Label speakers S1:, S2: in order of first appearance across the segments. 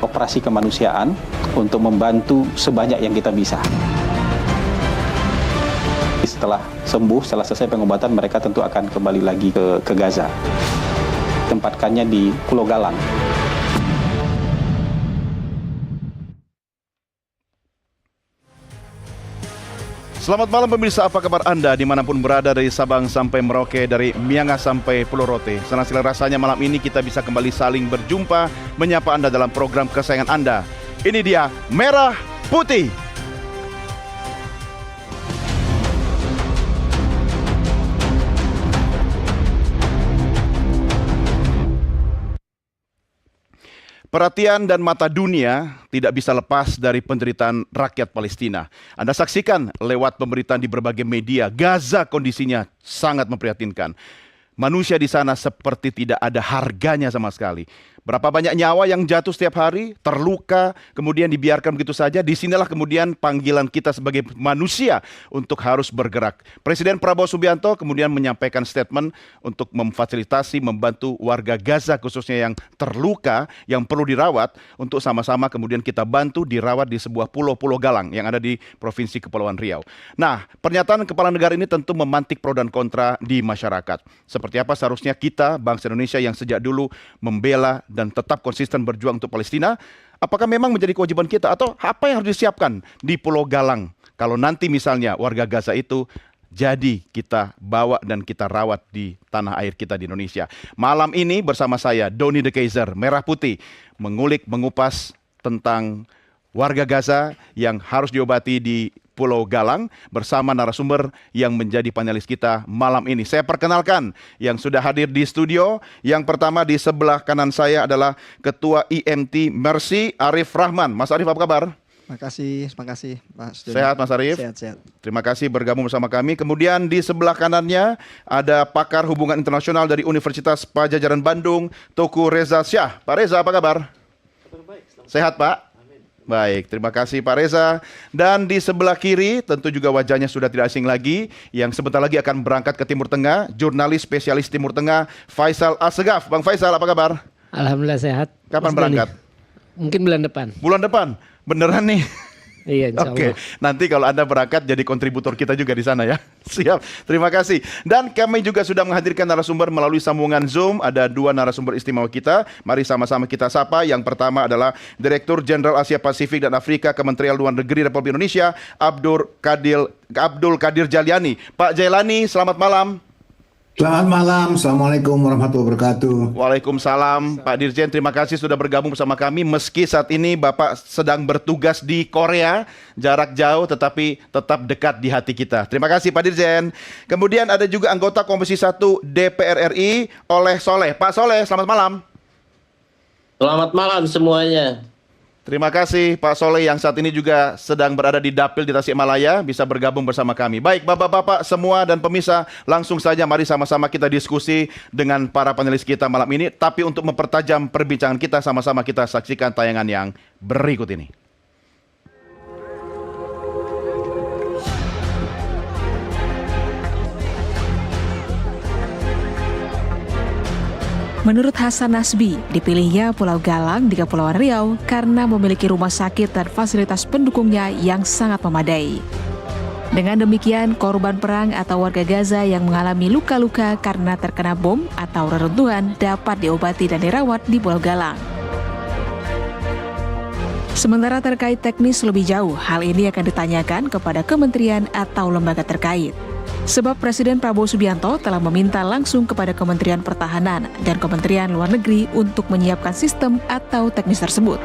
S1: operasi kemanusiaan untuk membantu sebanyak yang kita bisa. Setelah sembuh, setelah selesai pengobatan, mereka tentu akan kembali lagi ke Gaza. Tempatkannya di Pulau Galang.
S2: Selamat malam pemirsa, apa kabar Anda dimanapun berada, dari Sabang sampai Merauke, dari Miangas sampai Pulau Rote. Senang sekali rasanya malam ini kita bisa kembali saling berjumpa, menyapa Anda dalam program kesayangan Anda. Ini dia Merah Putih. Perhatian dan mata dunia tidak bisa lepas dari penderitaan rakyat Palestina. Anda saksikan lewat pemberitaan di berbagai media, Gaza kondisinya sangat memprihatinkan. Manusia di sana seperti tidak ada harganya sama sekali. Berapa banyak nyawa yang jatuh setiap hari, terluka, kemudian dibiarkan begitu saja. Disinilah kemudian panggilan kita sebagai manusia untuk harus bergerak. Presiden Prabowo Subianto kemudian menyampaikan statement untuk memfasilitasi, membantu warga Gaza khususnya yang terluka, yang perlu dirawat, untuk sama-sama kemudian kita bantu dirawat di sebuah pulau-pulau Galang yang ada di Provinsi Kepulauan Riau. Nah, pernyataan kepala negara ini tentu memantik pro dan kontra di masyarakat. Seperti apa seharusnya kita, bangsa Indonesia yang sejak dulu membela dan tetap konsisten berjuang untuk Palestina, apakah memang menjadi kewajiban kita atau apa yang harus disiapkan di Pulau Galang kalau nanti misalnya warga Gaza itu jadi kita bawa dan kita rawat di tanah air kita di Indonesia. Malam ini bersama saya Doni De Keizer, Merah Putih, mengulik, mengupas tentang warga Gaza yang harus diobati di Pulau Galang bersama narasumber yang menjadi panelis kita malam ini. Saya perkenalkan yang sudah hadir di studio. Yang pertama di sebelah kanan saya adalah Ketua IMT Mercy, Arif Rahman. Mas Arif, apa kabar?
S3: Makasih Mas Doni.
S2: Sehat Mas Arif?
S3: Sehat.
S2: Terima kasih bergabung bersama kami. Kemudian di sebelah kanannya ada pakar hubungan internasional dari Universitas Padjadjaran Bandung, Teuku Reza Syah. Pak Reza, apa kabar? Sehat Pak? Baik, terima kasih Pak Reza. Dan di sebelah kiri tentu juga wajahnya sudah tidak asing lagi, yang sebentar lagi akan berangkat ke Timur Tengah, jurnalis spesialis Timur Tengah, Faisal Assegaf. Bang Faisal, apa kabar?
S4: Alhamdulillah sehat.
S2: Kapan berangkat?
S4: Mungkin bulan depan.
S2: Bulan depan? Beneran nih?
S4: Iya, insya Allah.
S2: Oke, nanti kalau Anda berangkat jadi kontributor kita juga di sana ya. Siap, terima kasih. Dan kami juga sudah menghadirkan narasumber melalui sambungan Zoom. Ada dua narasumber istimewa kita. Mari sama-sama kita sapa. Yang pertama adalah Direktur Jenderal Asia Pasifik dan Afrika Kementerian Luar Negeri Republik Indonesia, Abdul Qadir Jailani. Pak Jailani, selamat malam.
S5: Selamat malam, Assalamualaikum warahmatullahi wabarakatuh.
S2: Waalaikumsalam. Pak Dirjen, terima kasih sudah bergabung bersama kami. Meski saat ini Bapak sedang bertugas di Korea, jarak jauh tetapi tetap dekat di hati kita. Terima kasih Pak Dirjen. Kemudian ada juga anggota Komisi 1 DPR RI, Oleh Soleh. Pak Soleh, selamat malam.
S6: Selamat malam semuanya.
S2: Terima kasih Pak Soleh yang saat ini juga sedang berada di Dapil di Tasikmalaya, bisa bergabung bersama kami. Baik Bapak-Bapak semua dan pemirsa, langsung saja mari sama-sama kita diskusi dengan para panelis kita malam ini. Tapi untuk mempertajam perbincangan kita, sama-sama kita saksikan tayangan yang berikut ini.
S7: Menurut Hasan Nasbi, dipilihnya Pulau Galang di Kepulauan Riau karena memiliki rumah sakit dan fasilitas pendukungnya yang sangat memadai. Dengan demikian, korban perang atau warga Gaza yang mengalami luka-luka karena terkena bom atau reruntuhan dapat diobati dan dirawat di Pulau Galang. Sementara terkait teknis lebih jauh, hal ini akan ditanyakan kepada kementerian atau lembaga terkait. Sebab Presiden Prabowo Subianto telah meminta langsung kepada Kementerian Pertahanan dan Kementerian Luar Negeri untuk menyiapkan sistem atau teknis tersebut.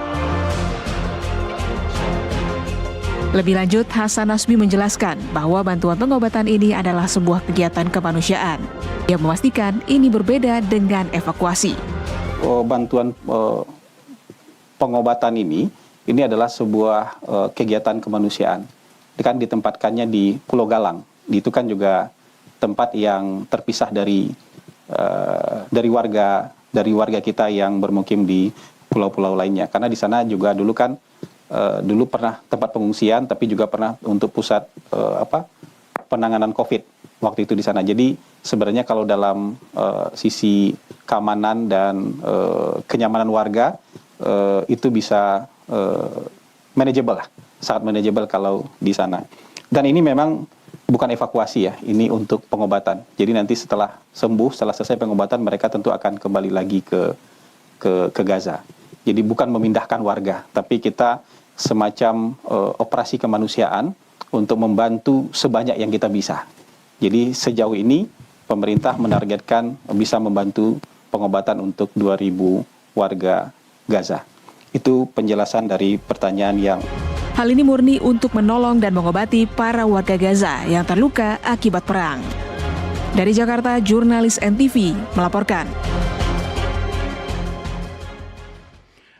S7: Lebih lanjut, Hasan Nasbi menjelaskan bahwa bantuan pengobatan ini adalah sebuah kegiatan kemanusiaan. Dia memastikan ini berbeda dengan evakuasi.
S1: Bantuan pengobatan ini adalah sebuah kegiatan kemanusiaan. Kan ditempatkannya di Pulau Galang. Itu kan juga tempat yang terpisah dari warga kita yang bermukim di pulau-pulau lainnya. Karena di sana juga dulu kan dulu pernah tempat pengungsian, tapi juga pernah untuk pusat penanganan COVID waktu itu di sana. Jadi sebenarnya kalau dalam sisi keamanan dan kenyamanan warga itu bisa manageable lah, sangat manageable kalau di sana. Dan ini memang bukan evakuasi ya, ini untuk pengobatan. Jadi nanti setelah sembuh, setelah selesai pengobatan, mereka tentu akan kembali lagi ke Gaza. Jadi bukan memindahkan warga, tapi kita semacam operasi kemanusiaan untuk membantu sebanyak yang kita bisa. Jadi sejauh ini pemerintah menargetkan bisa membantu pengobatan untuk 2.000 warga Gaza. Itu penjelasan dari pertanyaan yang...
S7: Hal ini murni untuk menolong dan mengobati para warga Gaza yang terluka akibat perang. Dari Jakarta, jurnalis NTV melaporkan.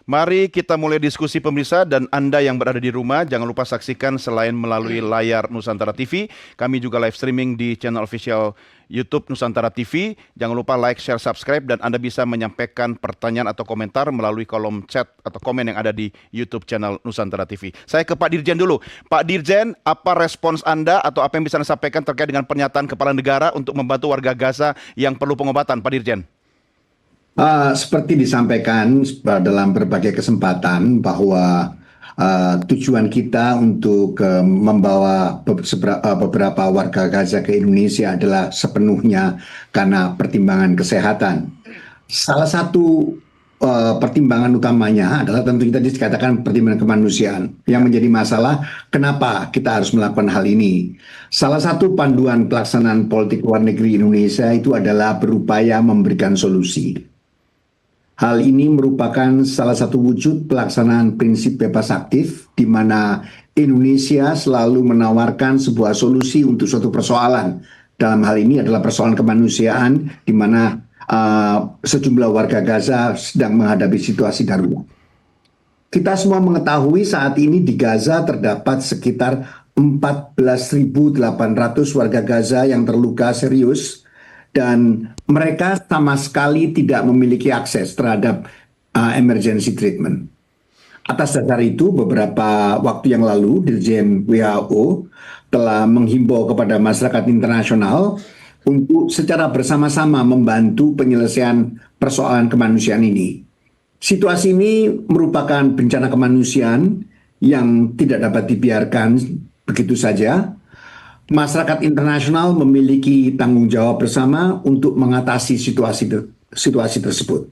S2: Mari kita mulai diskusi pemirsa, dan Anda yang berada di rumah jangan lupa saksikan selain melalui layar Nusantara TV, kami juga live streaming di channel official YouTube Nusantara TV. Jangan lupa like, share, subscribe, dan Anda bisa menyampaikan pertanyaan atau komentar melalui kolom chat atau komen yang ada di YouTube channel Nusantara TV. Saya ke Pak Dirjen dulu. Pak Dirjen, apa respons Anda atau apa yang bisa Anda sampaikan terkait dengan pernyataan Kepala Negara untuk membantu warga Gaza yang perlu pengobatan, Pak Dirjen?
S5: Seperti disampaikan dalam berbagai kesempatan bahwa tujuan kita untuk membawa beberapa warga Gaza ke Indonesia adalah sepenuhnya karena pertimbangan kesehatan. Salah satu pertimbangan utamanya adalah tentu kita dikatakan pertimbangan kemanusiaan. Yang menjadi masalah, kenapa kita harus melakukan hal ini? Salah satu panduan pelaksanaan politik luar negeri Indonesia itu adalah berupaya memberikan solusi. Hal ini merupakan salah satu wujud pelaksanaan prinsip bebas aktif, di mana Indonesia selalu menawarkan sebuah solusi untuk suatu persoalan. Dalam hal ini adalah persoalan kemanusiaan, di mana sejumlah warga Gaza sedang menghadapi situasi darurat. Kita semua mengetahui saat ini di Gaza terdapat sekitar 14.800 warga Gaza yang terluka serius, dan mereka sama sekali tidak memiliki akses terhadap emergency treatment. Atas dasar itu, beberapa waktu yang lalu, Dirjen WHO telah menghimbau kepada masyarakat internasional untuk secara bersama-sama membantu penyelesaian persoalan kemanusiaan ini. Situasi ini merupakan bencana kemanusiaan yang tidak dapat dibiarkan begitu saja. Masyarakat internasional memiliki tanggung jawab bersama untuk mengatasi situasi tersebut.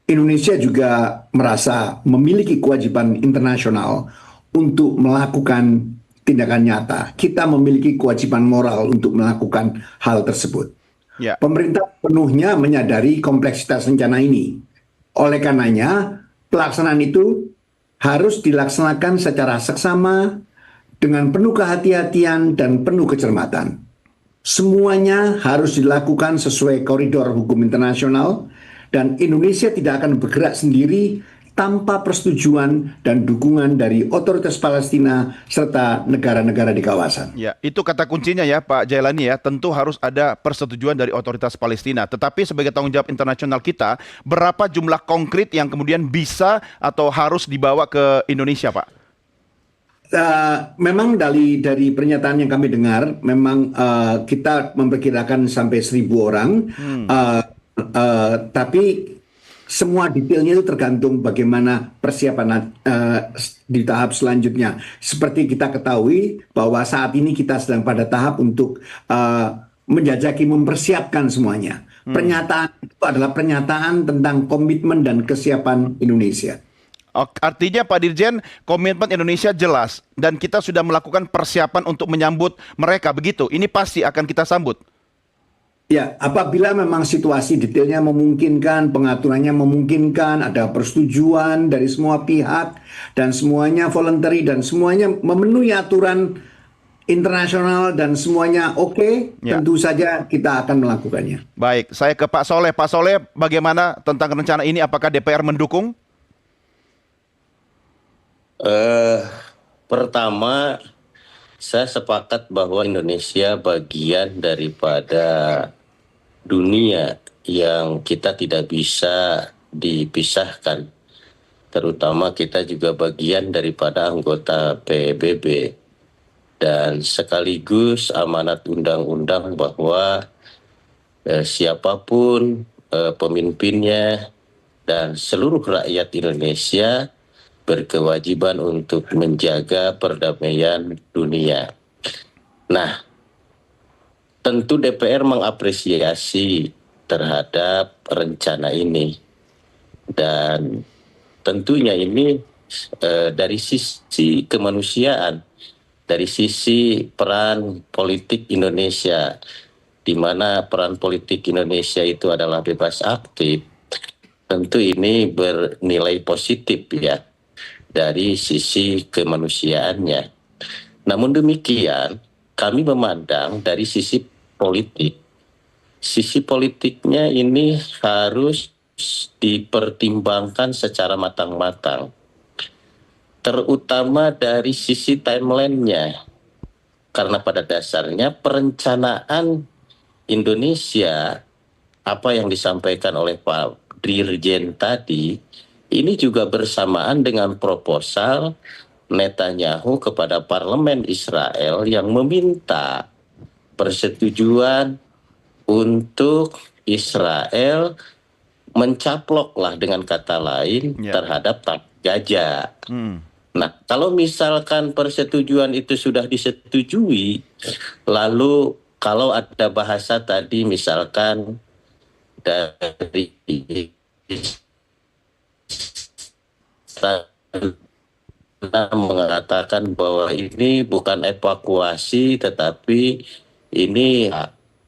S5: Indonesia juga merasa memiliki kewajiban internasional untuk melakukan tindakan nyata. Kita memiliki kewajiban moral untuk melakukan hal tersebut.
S2: Ya.
S5: Pemerintah penuhnya menyadari kompleksitas rencana ini. Oleh karenanya, pelaksanaan itu harus dilaksanakan secara seksama, dengan penuh kehati-hatian dan penuh kecermatan. Semuanya harus dilakukan sesuai koridor hukum internasional, dan Indonesia tidak akan bergerak sendiri tanpa persetujuan dan dukungan dari otoritas Palestina serta negara-negara di kawasan.
S2: Ya, itu kata kuncinya ya Pak Jailani ya, tentu harus ada persetujuan dari otoritas Palestina. Tetapi sebagai tanggung jawab internasional kita, berapa jumlah konkret yang kemudian bisa atau harus dibawa ke Indonesia, Pak?
S5: Memang dari pernyataan yang kami dengar, memang kita memperkirakan sampai 1.000 orang, tapi semua detailnya itu tergantung bagaimana persiapan di tahap selanjutnya. Seperti kita ketahui bahwa saat ini kita sedang pada tahap untuk menjajaki, mempersiapkan semuanya. Pernyataan itu adalah pernyataan tentang komitmen dan kesiapan Indonesia.
S2: Artinya Pak Dirjen, komitmen Indonesia jelas dan kita sudah melakukan persiapan untuk menyambut mereka, begitu? Ini pasti akan kita sambut.
S5: Ya, apabila memang situasi detailnya memungkinkan, pengaturannya memungkinkan, ada persetujuan dari semua pihak dan semuanya voluntary dan semuanya memenuhi aturan internasional dan semuanya oke, tentu saja kita akan melakukannya.
S2: Baik, saya ke Pak Soleh. Pak Soleh, bagaimana tentang rencana ini? Apakah DPR mendukung?
S6: Pertama, saya sepakat bahwa Indonesia bagian daripada dunia yang kita tidak bisa dipisahkan. Terutama kita juga bagian daripada anggota PBB. Dan sekaligus amanat undang-undang bahwa siapapun pemimpinnya dan seluruh rakyat Indonesia berkewajiban untuk menjaga perdamaian dunia. Nah, tentu DPR mengapresiasi terhadap rencana ini, dan tentunya ini dari sisi kemanusiaan, dari sisi peran politik Indonesia, di mana peran politik Indonesia itu adalah bebas aktif, tentu ini bernilai positif ya dari sisi kemanusiaannya. Namun demikian, kami memandang dari sisi politik. Sisi politiknya ini harus dipertimbangkan secara matang-matang. Terutama dari sisi timeline-nya. Karena pada dasarnya perencanaan Indonesia, apa yang disampaikan oleh Pak Dirjen tadi, ini juga bersamaan dengan proposal Netanyahu kepada parlemen Israel yang meminta persetujuan untuk Israel mencaploklah dengan kata lain terhadap Gaza. Nah, kalau misalkan persetujuan itu sudah disetujui, lalu kalau ada bahasa tadi misalkan dari mengatakan bahwa ini bukan evakuasi tetapi ini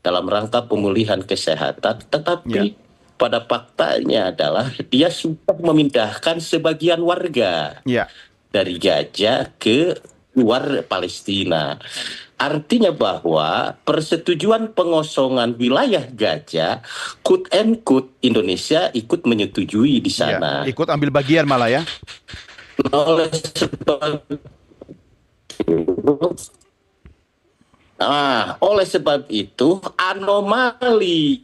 S6: dalam rangka pemulihan kesehatan, tetapi pada faktanya adalah dia sudah memindahkan sebagian warga dari Gaza ke luar Palestina. Artinya bahwa persetujuan pengosongan wilayah Gaza, quote and quote, Indonesia ikut menyetujui di sana.
S2: Ikut ambil bagian malah ya.
S6: Oleh sebab itu anomali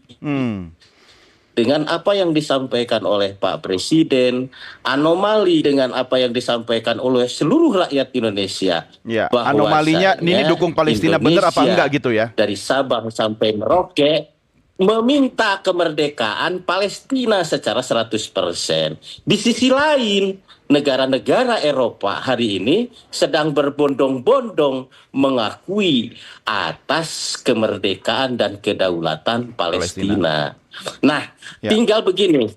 S6: dengan apa yang disampaikan oleh Pak Presiden, anomali dengan apa yang disampaikan oleh seluruh rakyat Indonesia.
S2: Anomalinya ini dukung Palestina benar apa enggak gitu ya?
S6: Dari Sabang sampai Merauke meminta kemerdekaan Palestina secara 100%. Di sisi lain, negara-negara Eropa hari ini sedang berbondong-bondong mengakui atas kemerdekaan dan kedaulatan Palestina. Nah, tinggal begini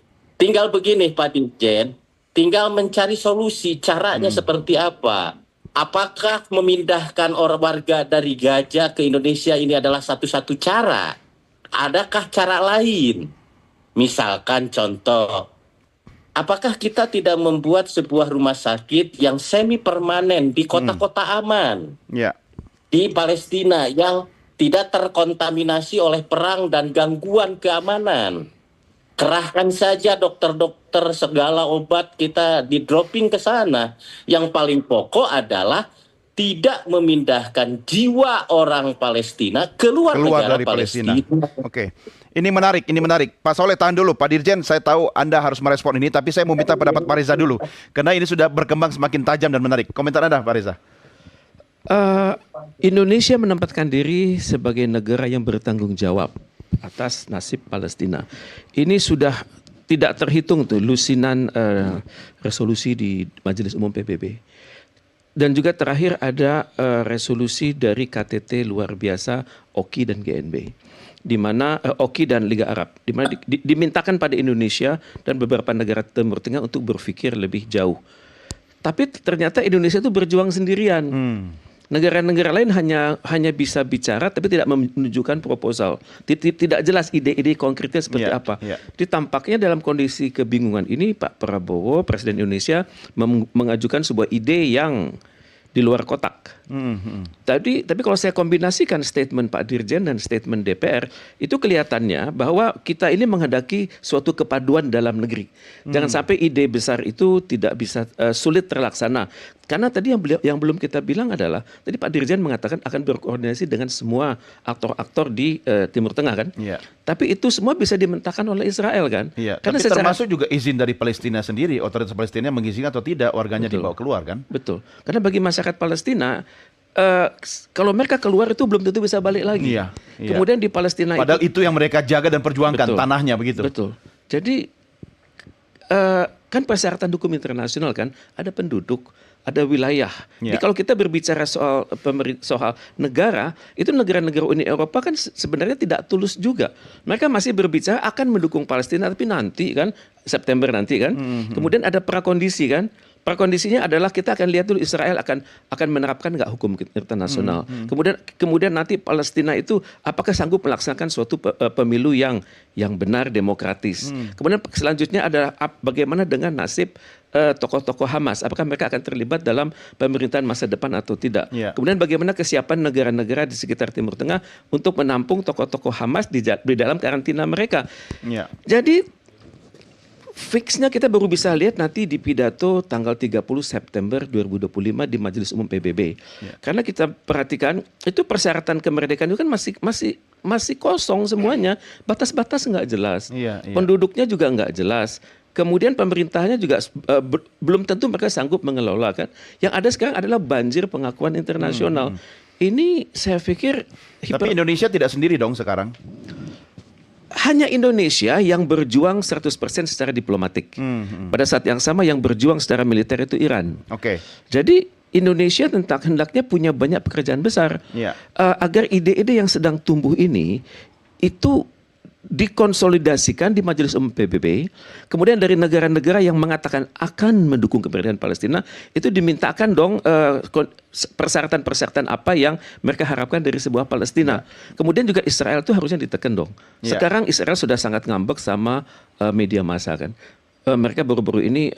S6: Pak Dirjen, tinggal mencari solusi, caranya seperti apa? Apakah memindahkan orang warga dari Gaza ke Indonesia ini adalah satu-satu cara? Adakah cara lain? Misalkan contoh, apakah kita tidak membuat sebuah rumah sakit yang semi permanen di kota-kota aman di Palestina yang tidak terkontaminasi oleh perang dan gangguan keamanan? Kerahkan saja dokter-dokter, segala obat kita di dropping ke sana. Yang paling pokok adalah tidak memindahkan jiwa orang Palestina keluar negara
S2: dari Palestina. Oke. Ini menarik. Pak Soleh tahan dulu. Pak Dirjen, saya tahu Anda harus merespon ini, tapi saya mau minta pendapat Pak Reza dulu. Karena ini sudah berkembang semakin tajam dan menarik. Komentar Anda, Pak Reza.
S8: Indonesia menempatkan diri sebagai negara yang bertanggung jawab atas nasib Palestina. Ini sudah tidak terhitung tuh lusinan resolusi di Majelis Umum PBB. Dan juga terakhir ada resolusi dari KTT luar biasa OKI dan GNB, di mana OKI dan Liga Arab, di mana dimintakan pada Indonesia dan beberapa negara Timur Tengah untuk berpikir lebih jauh. Tapi ternyata Indonesia itu berjuang sendirian. Negara-negara lain hanya bisa bicara tapi tidak menunjukkan proposal. Tidak jelas ide-ide konkretnya seperti apa. Jadi tampaknya dalam kondisi kebingungan ini Pak Prabowo, Presiden Indonesia, mengajukan sebuah ide yang di luar kotak. Tapi kalau saya kombinasikan statement Pak Dirjen dan statement DPR, itu kelihatannya bahwa kita ini menghadapi suatu kepaduan dalam negeri. Jangan sampai ide besar itu tidak bisa sulit terlaksana. Karena tadi yang belum kita bilang adalah, tadi Pak Dirjen mengatakan akan berkoordinasi dengan semua aktor-aktor di Timur Tengah kan. Tapi itu semua bisa dimentahkan oleh Israel kan.
S2: Karena tapi termasuk juga izin dari Palestina sendiri, otoritas Palestina mengizinkan atau tidak warganya dibawa keluar kan. Betul.
S8: Karena bagi masyarakat Palestina, kalau mereka keluar itu belum tentu bisa balik lagi. Kemudian di Palestina
S2: padahal itu yang mereka jaga dan perjuangkan, tanahnya begitu.
S8: Betul. Jadi kan persyaratan hukum internasional kan ada penduduk, ada wilayah. Jadi
S2: Ya.
S8: kalau kita berbicara soal soal negara, itu negara-negara Uni Eropa kan sebenarnya tidak tulus juga. Mereka masih berbicara akan mendukung Palestina, tapi nanti kan September nanti kan. Kemudian ada prakondisi kan. Prakondisinya adalah kita akan lihat dulu Israel akan menerapkan nggak hukum internasional. Kemudian nanti Palestina itu apakah sanggup melaksanakan suatu pemilu yang benar demokratis. Kemudian selanjutnya adalah bagaimana dengan nasib tokoh-tokoh Hamas, apakah mereka akan terlibat dalam pemerintahan masa depan atau tidak.
S2: Ya.
S8: Kemudian bagaimana kesiapan negara-negara di sekitar Timur Tengah untuk menampung tokoh-tokoh Hamas di dalam karantina mereka.
S2: Ya.
S8: Jadi fixnya kita baru bisa lihat nanti di pidato tanggal 30 September 2025 di Majelis Umum PBB. Karena kita perhatikan itu persyaratan kemerdekaan itu kan masih kosong semuanya, batas-batas nggak jelas,
S2: Iya.
S8: penduduknya juga nggak jelas. Kemudian pemerintahnya juga belum tentu mereka sanggup mengelola kan. Yang ada sekarang adalah banjir pengakuan internasional. Ini saya pikir
S2: Tapi Indonesia tidak sendiri dong sekarang.
S8: hanya Indonesia yang berjuang 100% secara diplomatik. Pada saat yang sama yang berjuang secara militer itu Iran.
S2: Oke.
S8: Jadi Indonesia hendaknya punya banyak pekerjaan besar
S2: Ya.
S8: agar ide-ide yang sedang tumbuh ini itu dikonsolidasikan di Majelis Umum PBB. Kemudian dari negara-negara yang mengatakan akan mendukung kemerdekaan Palestina itu dimintakan dong persyaratan-persyaratan apa yang mereka harapkan dari sebuah Palestina. Kemudian juga Israel itu harusnya ditekan dong.
S2: Ya.
S8: Sekarang Israel sudah sangat ngambek sama media massa kan. Mereka baru-baru ini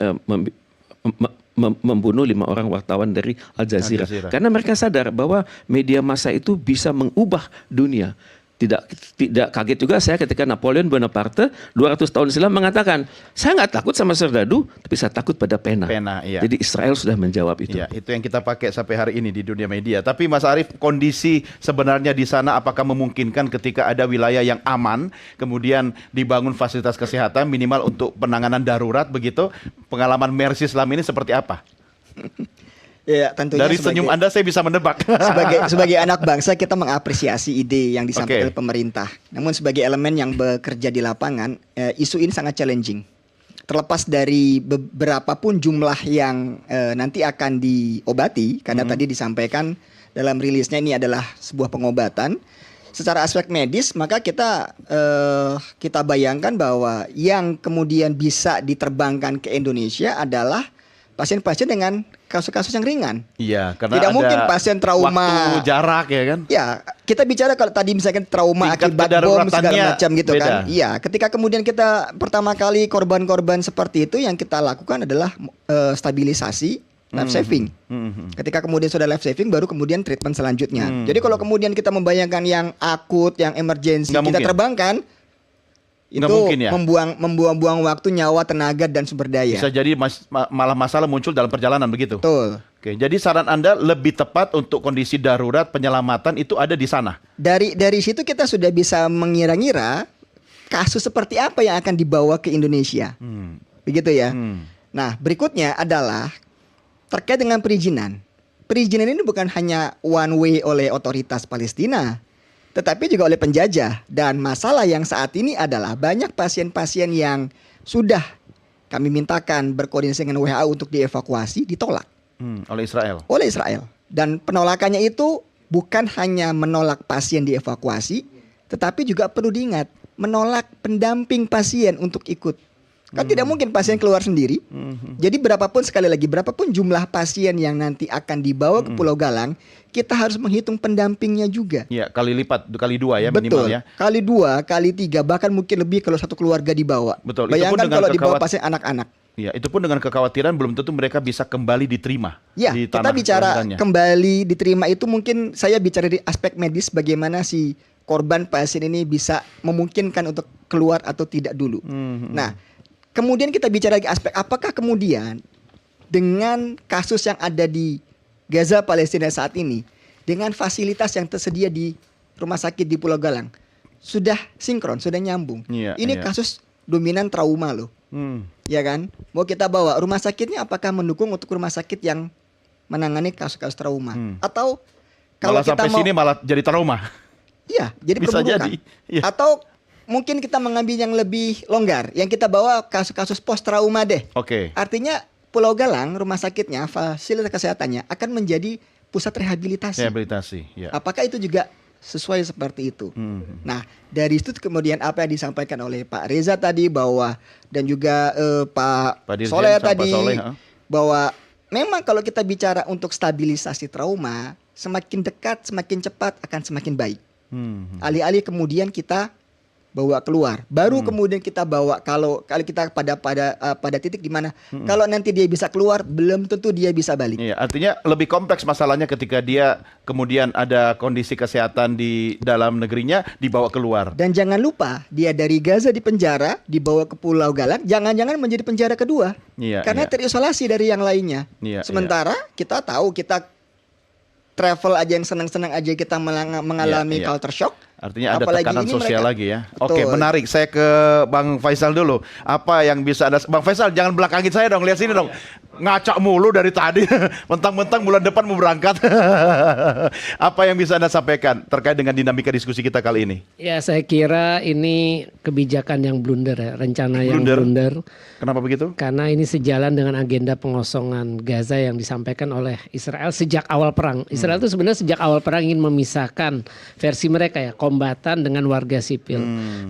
S8: membunuh 5 orang wartawan dari Al Jazeera. Karena mereka sadar bahwa media massa itu bisa mengubah dunia. Tidak kaget juga saya ketika Napoleon Bonaparte 200 tahun silam mengatakan, saya nggak takut sama serdadu, tapi saya takut pada pena.
S2: Iya.
S8: Jadi Israel sudah menjawab itu.
S2: Ya, itu yang kita pakai sampai hari ini di dunia media. Tapi Mas Arief, kondisi sebenarnya di sana apakah memungkinkan ketika ada wilayah yang aman, kemudian dibangun fasilitas kesehatan minimal untuk penanganan darurat begitu? Pengalaman Mercy selama ini seperti apa?
S3: Ya, tentunya
S2: Dari senyum Anda saya bisa menebak.
S3: sebagai anak bangsa kita mengapresiasi ide yang disampaikan oleh pemerintah. Namun sebagai elemen yang bekerja di lapangan, isu ini sangat challenging. Terlepas dari berapapun jumlah yang nanti akan diobati, karena tadi disampaikan dalam rilisnya ini adalah sebuah pengobatan. Secara aspek medis, maka kita bayangkan bahwa yang kemudian bisa diterbangkan ke Indonesia adalah pasien-pasien dengan kasus-kasus yang ringan.
S2: Iya, karena
S3: tidak
S2: ada
S3: mungkin pasien trauma
S2: waktu jarak ya kan?
S3: Ya, kita bicara kalau tadi misalkan trauma
S2: Tingkat
S3: akibat bom segala
S2: kedaruratannya
S3: macam gitu
S2: beda.
S3: kan. Iya, ketika kemudian kita pertama kali korban-korban seperti itu yang kita lakukan adalah stabilisasi life saving. Ketika kemudian sudah life saving baru kemudian treatment selanjutnya. Jadi kalau kemudian kita membayangkan yang akut, yang emergency
S2: Nggak
S3: kita
S2: mungkin.
S3: terbangkan itu
S2: Nggak mungkin ya?
S3: membuang-buang waktu, nyawa, tenaga dan sumber daya.
S2: Bisa jadi malah masalah muncul dalam perjalanan begitu.
S3: Betul.
S2: Oke, jadi saran Anda lebih tepat untuk kondisi darurat penyelamatan itu ada di sana.
S3: Dari situ kita sudah bisa mengira-ngira kasus seperti apa yang akan dibawa ke Indonesia. Begitu ya. Nah, berikutnya adalah terkait dengan perizinan. Perizinan ini bukan hanya one way oleh otoritas Palestina, tetapi juga oleh penjajah. Dan masalah yang saat ini adalah banyak pasien-pasien yang sudah kami mintakan berkoordinasi dengan WHO untuk dievakuasi, ditolak
S2: Oleh Israel.
S3: oleh Israel. Dan penolakannya itu bukan hanya menolak pasien dievakuasi, tetapi juga perlu diingat, menolak pendamping pasien untuk ikut. Kan tidak mungkin pasien keluar sendiri. Jadi berapapun jumlah pasien yang nanti akan dibawa ke Pulau Galang, kita harus menghitung pendampingnya juga.
S2: Ya, kali lipat, kali 2 ya minimal
S3: Betul.
S2: ya.
S3: Kali 2, kali 3, bahkan mungkin lebih kalau satu keluarga dibawa.
S2: Betul. Itu pun
S3: Bayangkan
S2: dengan
S3: kalau dibawa pasien anak-anak.
S2: Ya, itu pun dengan kekhawatiran belum tentu mereka bisa kembali diterima
S3: Ya,
S2: di
S3: kita
S2: tanah
S3: bicara
S2: kelahirannya.
S3: kembali diterima itu mungkin saya bicara di aspek medis bagaimana si korban pasien ini bisa memungkinkan untuk keluar atau tidak dulu. Nah, kemudian kita bicara lagi aspek apakah kemudian dengan kasus yang ada di Gaza Palestina saat ini dengan fasilitas yang tersedia di rumah sakit di Pulau Galang sudah sinkron, sudah nyambung.
S2: Iya,
S3: Ini
S2: iya.
S3: kasus dominan trauma loh. Ya kan? Mau kita bawa rumah sakitnya apakah mendukung untuk rumah sakit yang menangani kasus-kasus trauma atau kalau
S2: Malah
S3: kita
S2: sampai
S3: mau
S2: sini malah jadi trauma.
S3: iya, jadi
S2: Bisa
S3: perburukan.
S2: jadi, iya.
S3: Atau mungkin kita mengambil yang lebih longgar, yang kita bawa kasus-kasus post trauma deh.
S2: Oke.
S3: Artinya Pulau Galang, rumah sakitnya, fasilitas kesehatannya akan menjadi pusat rehabilitasi.
S2: Rehabilitasi, ya.
S3: Apakah itu juga sesuai seperti itu? Nah, dari itu kemudian apa yang disampaikan oleh Pak Reza tadi bahwa dan juga Pak
S2: Dirjen
S3: Soleh
S2: sama Pak
S3: tadi
S2: Soleh, ha?
S3: bahwa memang kalau kita bicara untuk stabilisasi trauma, semakin dekat, semakin cepat akan semakin baik. Alih-alih kemudian kita bawa keluar, baru kemudian kita bawa kalau kita pada titik di mana kalau nanti dia bisa keluar, belum tentu dia bisa balik.
S2: Iya, artinya lebih kompleks masalahnya ketika dia kemudian ada kondisi kesehatan di dalam negerinya dibawa keluar.
S3: Dan jangan lupa dia dari Gaza di penjara dibawa ke Pulau Galang, jangan-jangan menjadi penjara kedua,
S2: Iya,
S3: karena
S2: iya.
S3: terisolasi dari yang lainnya.
S2: Iya,
S3: Sementara kita tahu kita travel aja yang senang-senang aja kita mengalami
S2: Iya, iya.
S3: culture shock.
S2: Artinya ada
S3: Apalagi
S2: tekanan
S3: ini
S2: sosial
S3: mereka-
S2: lagi ya.
S3: Betul.
S2: Oke, menarik. Saya ke Bang Faisal dulu. Apa yang bisa ada Bang Faisal, jangan belakangin saya dong. Lihat sini dong. Ngacak mulu dari tadi. Mentang-mentang bulan depan mau berangkat. Apa yang bisa Anda sampaikan terkait dengan dinamika diskusi kita kali ini?
S4: Ya, saya kira ini kebijakan yang blunder ya, rencana yang
S2: Blunder.
S4: blunder.
S2: Kenapa begitu?
S4: Karena ini sejalan dengan agenda pengosongan Gaza yang disampaikan oleh Israel sejak awal perang. Israel itu sebenarnya sejak awal perang ingin memisahkan versi mereka ya, kombatan dengan warga sipil.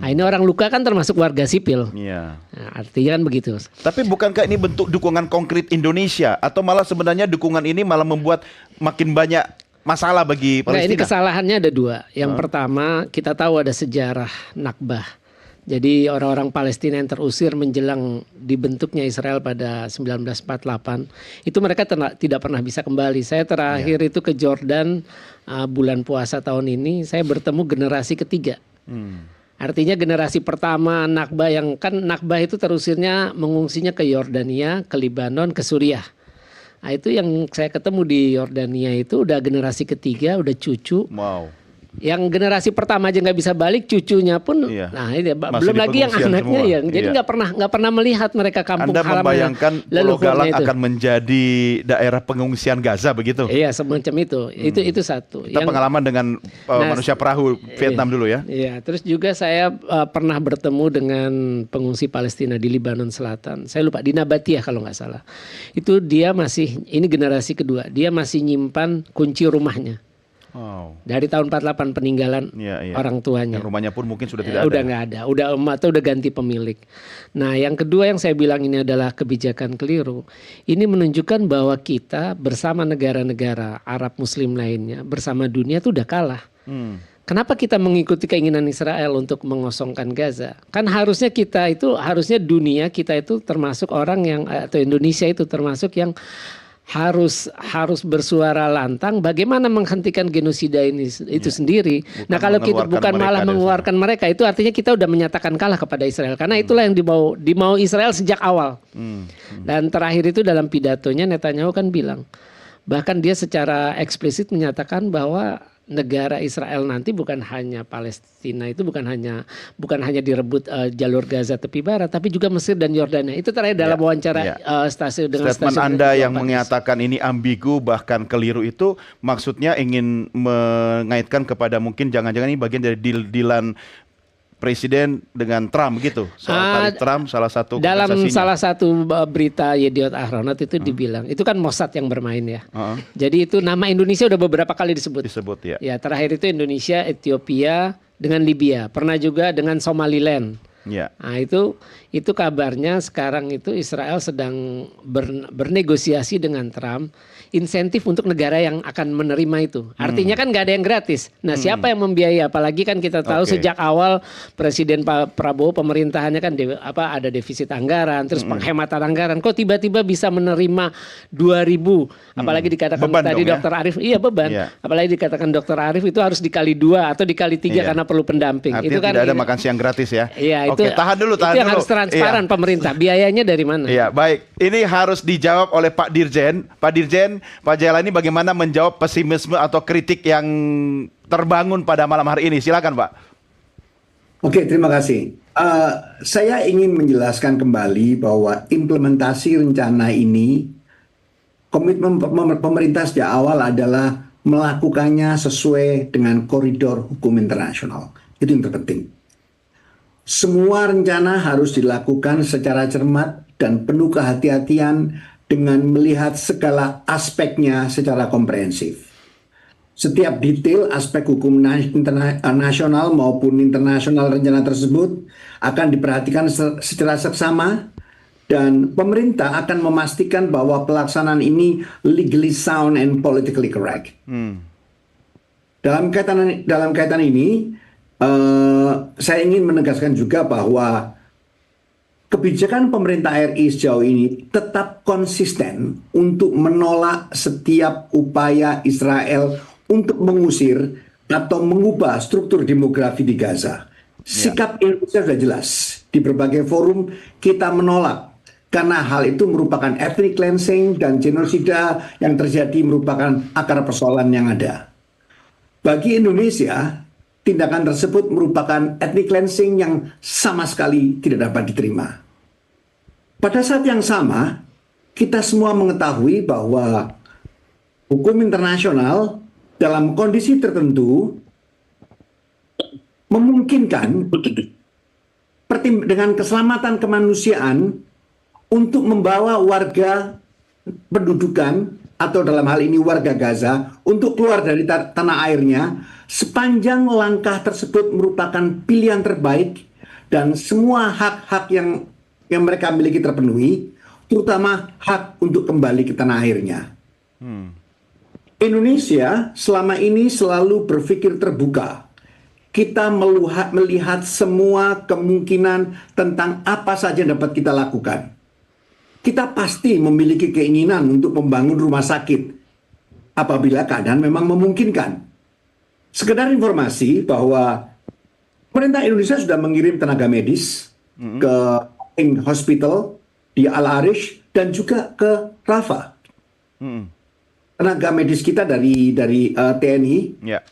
S4: Nah, ini orang luka kan termasuk warga sipil.
S2: Iya.
S4: Nah, artinya kan begitu.
S2: Tapi bukankah ini bentuk dukungan konkret Indonesia atau malah sebenarnya dukungan ini malah membuat makin banyak masalah bagi
S4: Nah, ini
S2: Palestina?
S4: kesalahannya ada dua. Yang pertama, kita tahu ada sejarah Nakbah. Jadi orang-orang Palestina yang terusir menjelang dibentuknya Israel pada 1948, itu mereka tidak pernah bisa kembali. Saya terakhir itu ke Jordan bulan puasa tahun ini, saya bertemu generasi ketiga. Artinya generasi pertama Nakbah, yang kan Nakbah itu terusirnya mengungsinya ke Yordania, ke Libanon, ke Suriah. Nah, itu yang saya ketemu di Yordania itu udah generasi ketiga, udah cucu.
S2: Wow.
S4: Yang generasi pertama aja nggak bisa balik, cucunya pun,
S2: Iya.
S4: nah ini
S2: Masih
S4: belum
S2: di
S4: lagi yang
S2: pengungsian
S4: anaknya
S2: semua.
S4: ya, jadi
S2: Iya.
S4: nggak pernah melihat mereka kampung
S2: Anda
S4: halaman
S2: membayangkan Pulau
S4: leluhurnya
S2: Galang
S4: itu.
S2: akan menjadi daerah pengungsian Gaza begitu?
S4: Iya, semacam itu. Itu satu.
S2: Kita pengalaman dengan
S4: Nah,
S2: manusia perahu Vietnam dulu ya.
S4: Iya, terus juga saya pernah bertemu dengan pengungsi Palestina di Libanon Selatan. Saya lupa, di Nabatiyah kalau nggak salah. Itu dia masih, ini generasi kedua, dia masih nyimpan kunci rumahnya.
S2: Wow.
S4: Dari tahun 48 peninggalan
S2: Iya, iya.
S4: orang tuanya.
S2: Yang rumahnya pun mungkin sudah tidak
S4: Udah
S2: ada.
S4: nggak ada, udah ganti pemilik. Nah, yang kedua yang saya bilang ini adalah kebijakan keliru. Ini menunjukkan bahwa kita bersama negara-negara Arab Muslim lainnya, bersama dunia itu udah kalah. Kenapa kita mengikuti keinginan Israel untuk mengosongkan Gaza? Kan harusnya dunia kita itu termasuk orang yang, atau Indonesia itu termasuk yang harus bersuara lantang bagaimana menghentikan genosida ini itu sendiri. Nah, kalau kita bukan malah mengeluarkan mereka, itu artinya kita udah menyatakan kalah kepada Israel, karena itulah yang dimau Israel sejak awal. Dan terakhir itu dalam pidatonya Netanyahu kan bilang, bahkan dia secara eksplisit menyatakan bahwa negara Israel nanti bukan hanya Palestina, itu bukan hanya direbut jalur Gaza tepi barat, tapi juga Mesir dan Yordania. Itu terakhir dalam wawancara stasiun dengan
S2: Statement
S4: stasiun
S2: Anda yang
S4: Panis.
S2: menyatakan ini ambigu bahkan keliru itu maksudnya ingin mengaitkan kepada mungkin jangan-jangan ini bagian dari deal-dealan Presiden dengan Trump gitu. Soal tadi Trump salah satu
S4: dalam
S2: konversasinya.
S4: salah satu berita Yediot Ahronot itu dibilang, itu kan Mossad yang bermain ya. Jadi itu nama Indonesia udah beberapa kali disebut.
S2: ya.
S4: Ya, terakhir itu Indonesia, Ethiopia dengan Libya. Pernah juga dengan Somaliland.
S2: Ya.
S4: Nah, itu kabarnya sekarang itu Israel sedang bernegosiasi dengan Trump insentif untuk negara yang akan menerima itu. Artinya kan nggak ada yang gratis. Nah, siapa yang membiayai? Apalagi kan kita tahu sejak awal Presiden Pak Prabowo pemerintahannya kan ada defisit anggaran, terus penghematan anggaran. Kok tiba-tiba bisa menerima 2.000? Apalagi dikatakan
S2: Beban
S4: tadi
S2: dong ya?
S4: Dr. Arif, iya beban.
S2: Iya.
S4: Apalagi dikatakan Dr. Arif itu harus dikali 2 atau dikali 3 karena perlu pendamping.
S2: Artinya
S4: Itu kan
S2: tidak ada makan siang gratis ya.
S4: Iya,
S2: Oke, tahan dulu.
S4: Itu yang harus transparan pemerintah. Biayanya dari mana?
S2: Iya, baik. Ini harus dijawab oleh Pak Dirjen. Pak Dirjen, Pak Jailani bagaimana menjawab pesimisme atau kritik yang terbangun pada malam hari ini? Silakan, Pak.
S5: Oke, terima kasih. Saya ingin menjelaskan kembali bahwa implementasi rencana ini, komitmen pemerintah sejak awal adalah melakukannya sesuai dengan koridor hukum internasional. Itu yang terpenting. Semua rencana harus dilakukan secara cermat dan penuh kehati-hatian dengan melihat segala aspeknya secara komprehensif. Setiap detail aspek hukum nasional maupun internasional rencana tersebut akan diperhatikan secara seksama dan pemerintah akan memastikan bahwa pelaksanaan ini legally sound and politically correct. Dalam kaitan ini, saya ingin menegaskan juga bahwa kebijakan pemerintah RI sejauh ini tetap konsisten untuk menolak setiap upaya Israel untuk mengusir atau mengubah struktur demografi di Gaza. Sikap Indonesia sudah jelas. Di berbagai forum kita menolak karena hal itu merupakan ethnic cleansing dan genosida yang terjadi merupakan akar persoalan yang ada. Bagi Indonesia, tindakan tersebut merupakan ethnic cleansing yang sama sekali tidak dapat diterima. Pada saat yang sama, kita semua mengetahui bahwa hukum internasional dalam kondisi tertentu memungkinkan dengan keselamatan kemanusiaan untuk membawa warga pendudukan atau dalam hal ini warga Gaza untuk keluar dari tanah airnya sepanjang langkah tersebut merupakan pilihan terbaik dan semua hak-hak yang mereka miliki terpenuhi, terutama hak untuk kembali ke tanah airnya. Indonesia selama ini selalu berpikir terbuka. Kita melihat semua kemungkinan tentang apa saja yang dapat kita lakukan. Kita pasti memiliki keinginan untuk membangun rumah sakit apabila keadaan memang memungkinkan. Sekedar informasi bahwa pemerintah Indonesia sudah mengirim tenaga medis ke hospital di Al-Arish dan juga ke Rafah. Tenaga medis kita dari TNI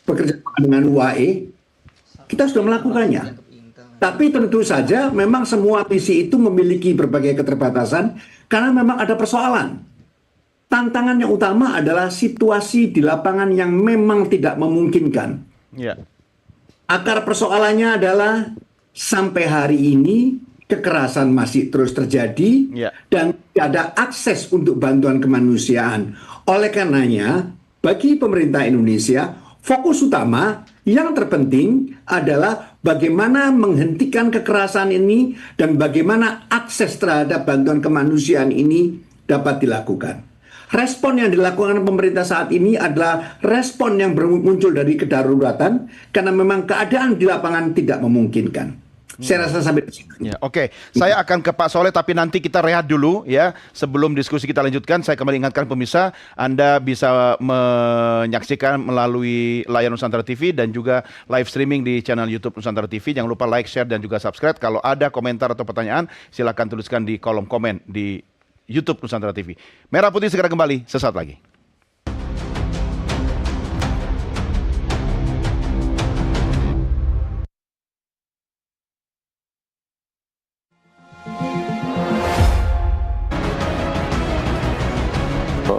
S5: bekerja dengan UAE, kita sudah melakukannya. Tapi tentu saja memang semua misi itu memiliki berbagai keterbatasan karena memang ada persoalan. Tantangan yang utama adalah situasi di lapangan yang memang tidak memungkinkan. Akar persoalannya adalah sampai hari ini kekerasan masih terus terjadi dan tidak ada akses untuk bantuan kemanusiaan. Oleh karenanya, bagi pemerintah Indonesia, fokus utama yang terpenting adalah bagaimana menghentikan kekerasan ini dan bagaimana akses terhadap bantuan kemanusiaan ini dapat dilakukan. Respon yang dilakukan pemerintah saat ini adalah respon yang muncul dari kedaruratan karena memang keadaan di lapangan tidak memungkinkan. Saya rasa sampai di sini.
S2: Oke. Saya akan ke Pak Soleh tapi nanti kita rehat dulu ya. Sebelum diskusi kita lanjutkan, saya kembali ingatkan pemirsa, Anda bisa menyaksikan melalui layar Nusantara TV dan juga live streaming di channel YouTube Nusantara TV. Jangan lupa like, share dan juga subscribe. Kalau ada komentar atau pertanyaan, silakan tuliskan di kolom komen di YouTube Nusantara TV. Merah Putih segera kembali sesaat lagi.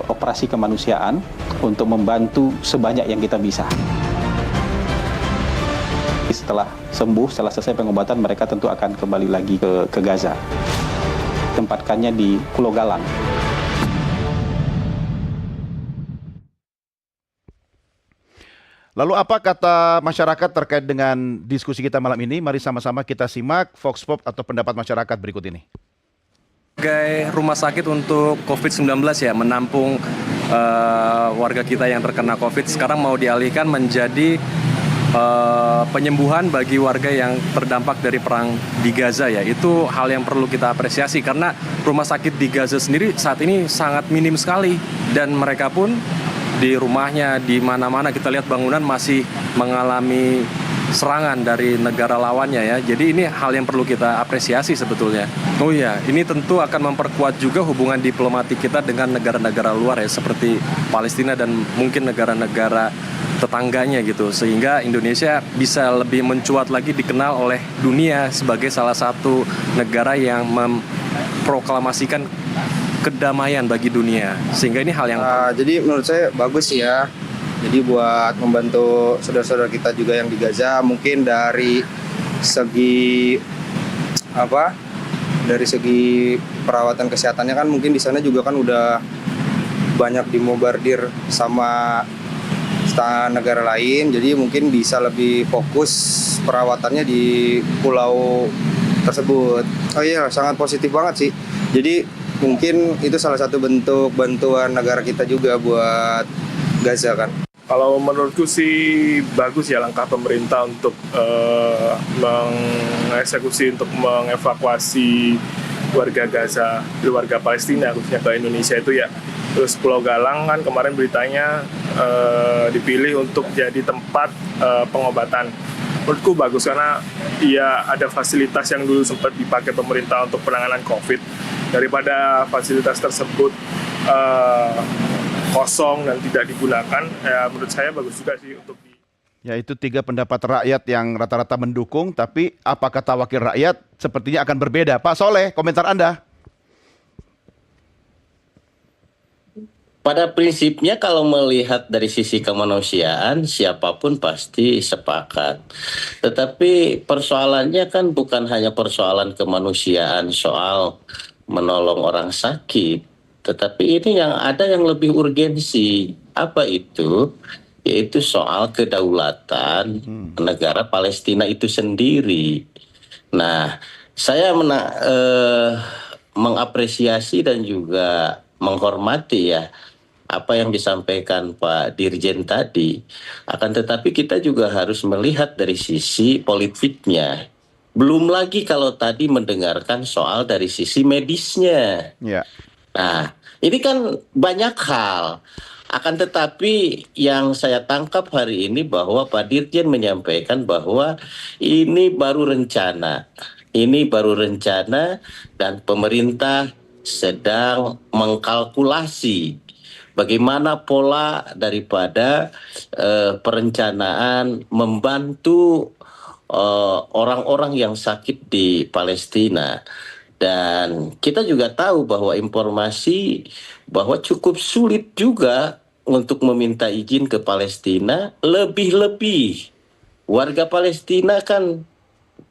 S1: Operasi kemanusiaan untuk membantu sebanyak yang kita bisa. Setelah sembuh, setelah selesai pengobatan, mereka tentu akan kembali lagi ke Gaza. Tempatkannya di Pulau Galang.
S2: Lalu apa kata masyarakat terkait dengan diskusi kita malam ini? Mari sama-sama kita simak Vox Pop atau pendapat masyarakat berikut ini.
S9: Sebagai rumah sakit untuk COVID-19 ya, menampung warga kita yang terkena COVID, sekarang mau dialihkan menjadi penyembuhan bagi warga yang terdampak dari perang di Gaza ya. Itu hal yang perlu kita apresiasi karena rumah sakit di Gaza sendiri saat ini sangat minim sekali dan mereka pun di rumahnya, di mana-mana kita lihat bangunan masih mengalami serangan dari negara lawannya ya. Jadi ini hal yang perlu kita apresiasi sebetulnya. Oh iya, ini tentu akan memperkuat juga hubungan diplomatik kita dengan negara-negara luar ya, seperti Palestina dan mungkin negara-negara tetangganya gitu. Sehingga Indonesia bisa lebih mencuat lagi dikenal oleh dunia sebagai salah satu negara yang memproklamasikan kedamaian bagi dunia. Sehingga ini hal yang
S10: jadi menurut saya bagus ya. Jadi buat membantu saudara-saudara kita juga yang di Gaza, mungkin dari segi dari segi perawatan kesehatannya kan mungkin di sana juga kan udah banyak dimombardir sama negara lain, jadi mungkin bisa lebih fokus perawatannya di pulau tersebut. Oh iya, sangat positif banget sih. Jadi mungkin itu salah satu bentuk bantuan negara kita juga buat Gaza kan.
S11: Kalau menurutku sih bagus ya langkah pemerintah untuk mengeksekusi, untuk mengevakuasi warga Gaza, warga Palestina khususnya ke Indonesia itu ya. Terus Pulau Galang kan kemarin beritanya dipilih untuk jadi tempat pengobatan. Menurutku bagus karena ya ada fasilitas yang dulu sempat dipakai pemerintah untuk penanganan COVID. Daripada fasilitas tersebut kosong dan tidak digunakan, ya menurut saya bagus juga sih untuk
S2: Ya, itu 3 pendapat rakyat yang rata-rata mendukung, tapi apa kata wakil rakyat sepertinya akan berbeda. Pak Soleh, komentar Anda?
S6: Pada prinsipnya kalau melihat dari sisi kemanusiaan, siapapun pasti sepakat. Tetapi persoalannya kan bukan hanya persoalan kemanusiaan soal menolong orang sakit, tetapi ini yang ada yang lebih urgensi. Apa itu? Yaitu soal kedaulatan negara Palestina itu sendiri. Nah, saya mengapresiasi dan juga menghormati ya apa yang disampaikan Pak Dirjen tadi. Akan tetapi kita juga harus melihat dari sisi politiknya. Belum lagi kalau tadi mendengarkan soal dari sisi medisnya.
S2: Ya.
S6: Nah, ini kan banyak hal. Akan tetapi yang saya tangkap hari ini bahwa Pak Dirjen menyampaikan bahwa ini baru rencana. Ini baru rencana dan pemerintah sedang mengkalkulasi bagaimana pola daripada perencanaan membantu orang-orang yang sakit di Palestina. Dan kita juga tahu bahwa informasi bahwa cukup sulit juga untuk meminta izin ke Palestina, lebih-lebih warga Palestina kan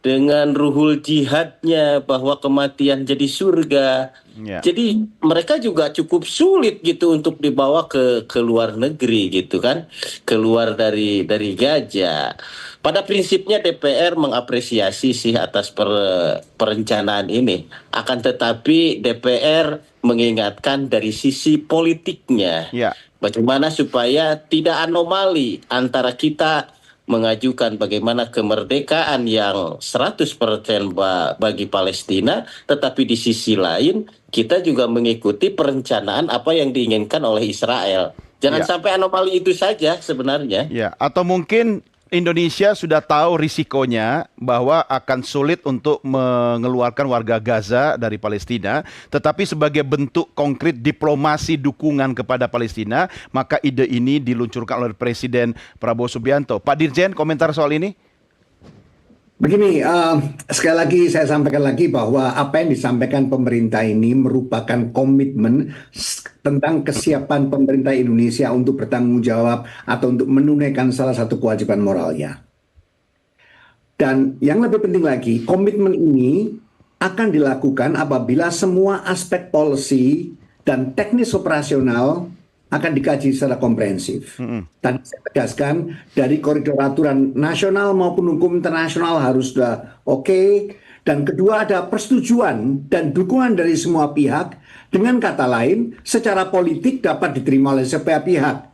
S6: dengan ruhul jihadnya bahwa kematian jadi surga.
S2: Ya.
S6: Jadi mereka juga cukup sulit gitu untuk dibawa ke luar negeri gitu kan, keluar dari Gaza. Pada prinsipnya DPR mengapresiasi sih atas perencanaan ini. Akan tetapi DPR mengingatkan dari sisi politiknya.
S2: Ya.
S6: Bagaimana supaya tidak anomali antara kita mengajukan bagaimana kemerdekaan yang 100% bagi Palestina, tetapi di sisi lain kita juga mengikuti perencanaan apa yang diinginkan oleh Israel. Jangan sampai anomali itu saja sebenarnya.
S2: Ya, atau mungkin Indonesia sudah tahu risikonya bahwa akan sulit untuk mengeluarkan warga Gaza dari Palestina, tetapi sebagai bentuk konkret diplomasi dukungan kepada Palestina, maka ide ini diluncurkan oleh Presiden Prabowo Subianto. Pak Dirjen, komentar soal ini?
S5: Begini, sekali lagi saya sampaikan lagi bahwa apa yang disampaikan pemerintah ini merupakan komitmen tentang kesiapan pemerintah Indonesia untuk bertanggung jawab atau untuk menunaikan salah satu kewajiban moralnya. Dan yang lebih penting lagi, komitmen ini akan dilakukan apabila semua aspek policy dan teknis operasional akan dikaji secara komprehensif. Dan saya tegaskan dari koridor aturan nasional maupun hukum internasional harus sudah oke. Dan kedua ada persetujuan dan dukungan dari semua pihak. Dengan kata lain, secara politik dapat diterima oleh setiap pihak.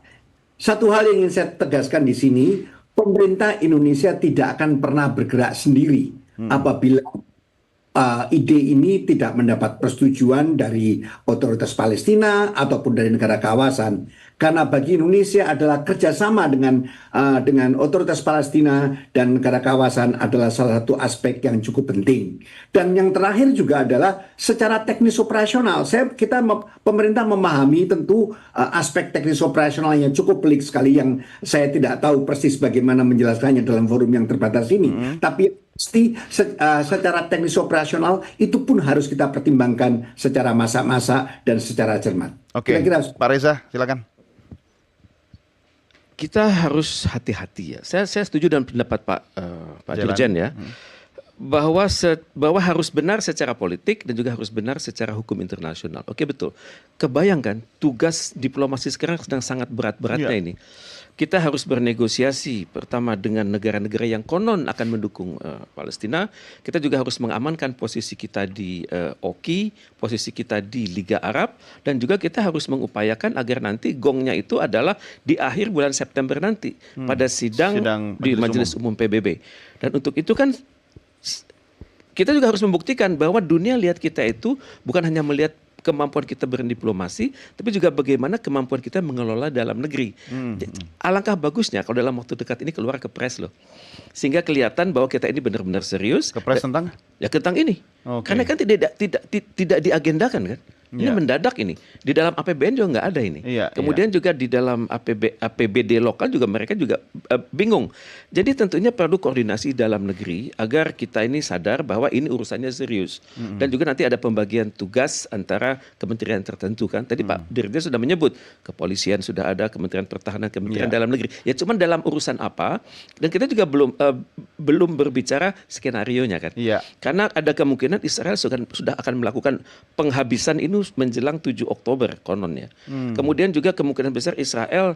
S5: Satu hal yang ingin saya tegaskan di sini, pemerintah Indonesia tidak akan pernah bergerak sendiri apabila ide ini tidak mendapat persetujuan dari otoritas Palestina ataupun dari negara kawasan. Karena bagi Indonesia adalah kerjasama dengan otoritas Palestina dan negara kawasan adalah salah satu aspek yang cukup penting. Dan yang terakhir juga adalah secara teknis operasional. Pemerintah memahami tentu aspek teknis operasional yang cukup pelik sekali yang saya tidak tahu persis bagaimana menjelaskannya dalam forum yang terbatas ini. Tapi pasti secara teknis operasional itu pun harus kita pertimbangkan secara masak-masak dan secara cermat.
S2: Oke, Pak Reza, silakan.
S8: Kita harus hati-hati ya. Saya setuju dengan pendapat Pak Dirjen ya. bahwa harus benar secara politik dan juga harus benar secara hukum internasional. Oke, betul. Kebayangkan tugas diplomasi sekarang sedang sangat berat-beratnya ini. Kita harus bernegosiasi pertama dengan negara-negara yang konon akan mendukung Palestina. Kita juga harus mengamankan posisi kita di OKI, posisi kita di Liga Arab, dan juga kita harus mengupayakan agar nanti gongnya itu adalah di akhir bulan September nanti pada sidang di Majelis Umum PBB. Dan untuk itu kan kita juga harus membuktikan bahwa dunia lihat kita itu bukan hanya melihat kemampuan kita berdiplomasi, tapi juga bagaimana kemampuan kita mengelola dalam negeri. Alangkah bagusnya kalau dalam waktu dekat ini keluar ke pres loh. Sehingga kelihatan bahwa kita ini benar-benar serius.
S2: Ke pres tentang?
S8: Ya tentang ini. Karena kan tidak diagendakan kan. Ini mendadak ini. Di dalam APBN juga nggak ada ini. Kemudian juga di dalam APBD lokal juga mereka juga bingung. Jadi tentunya perlu koordinasi dalam negeri agar kita ini sadar bahwa ini urusannya serius. Dan juga nanti ada pembagian tugas antara kementerian tertentu kan. Tadi Pak Dirjen sudah menyebut kepolisian sudah ada, Kementerian Pertahanan, Kementerian Dalam Negeri. Ya cuman dalam urusan apa? Dan kita juga belum berbicara skenarionya kan. Karena ada kemungkinan Israel sudah akan melakukan penghabisan ini menjelang 7 Oktober kononnya. Kemudian juga kemungkinan besar Israel